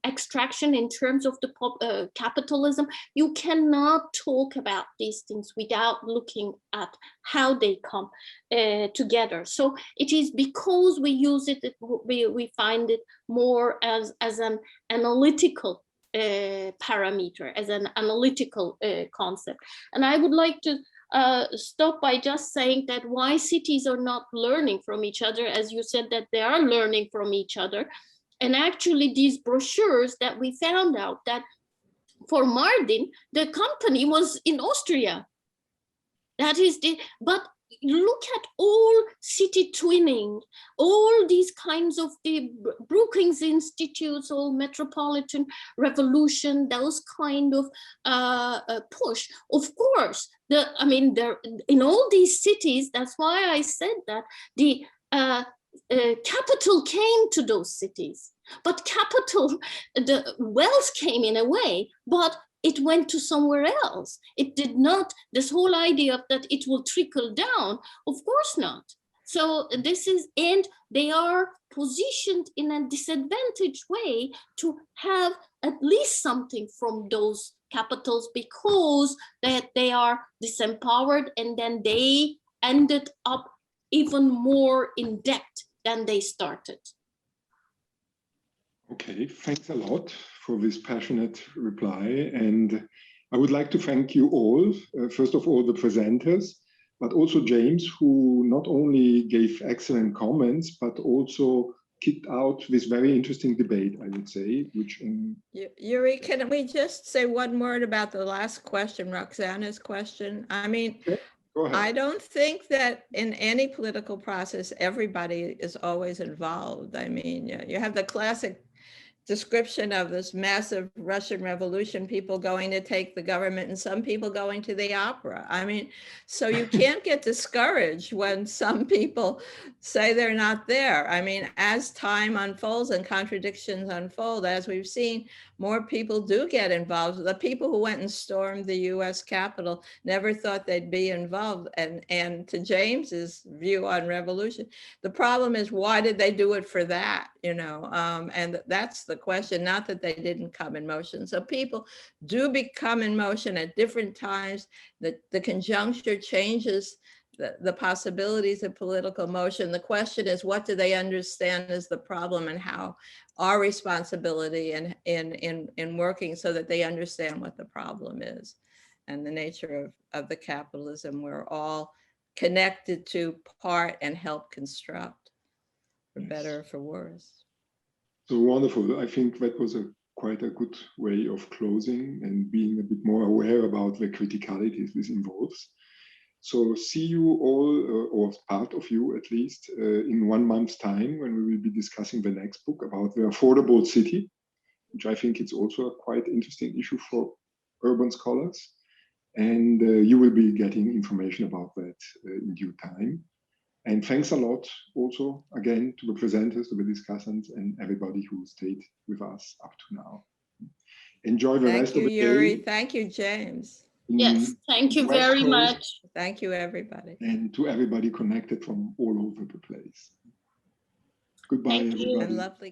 extraction in terms of the capitalism. You cannot talk about these things without looking at how they come together. So it is because we use it, we find it more as an analytical parameter, as an analytical concept. And I would like to stop by just saying that why cities are not learning from each other, as you said that they are learning from each other. And actually these brochures that we found out that for Mardin, the company was in Austria. That is but look at all city twinning, all these kinds of the Brookings Institutes, all metropolitan revolution, those kind of push. Of course, I mean, there in all these cities, that's why I said that the capital came to those cities, but capital, the wealth came in a way, but it went to somewhere else. It did not, this whole idea that it will trickle down, of course not. So this is, and they are positioned in a disadvantaged way to have at least something from those capitals because that they are disempowered, and then they ended up even more in debt than they started. Okay, thanks a lot for this passionate reply. And I would like to thank you all, first of all, the presenters, but also James, who not only gave excellent comments, but also kicked out this very interesting debate, I would say, which... Yuri, can we just say one word about the last question, Roxana's question? I mean, okay, go ahead. I don't think that in any political process, everybody is always involved. I mean, you have the classic description of this massive Russian Revolution, people going to take the government and some people going to the opera. I mean, so you can't get discouraged when some people say they're not there. I mean, as time unfolds and contradictions unfold, as we've seen, more people do get involved. The people who went and stormed the US Capitol never thought they'd be involved. And to James's view on revolution, the problem is, why did they do it for that? You know, and that's the question, not that they didn't come in motion. So people do become in motion at different times. The conjuncture changes the possibilities of political motion. The question is, what do they understand as the problem, and how our responsibility in working so that they understand what the problem is and the nature of the capitalism we're all connected to part and help construct, for better or for worse. So wonderful. I think that was quite a good way of closing and being a bit more aware about the criticalities this involves. So see you all, or part of you at least, in 1 month's time, when we will be discussing the next book about the affordable city, which I think is also a quite interesting issue for urban scholars. And you will be getting information about that in due time. And thanks a lot also again to the presenters, to the discussants, and everybody who stayed with us up to now. Enjoy the rest of the Yuri. day. Thank you, James. Yes, thank you very much. Thank you, everybody. And to everybody connected from all over the place. Goodbye, everybody. And lovely.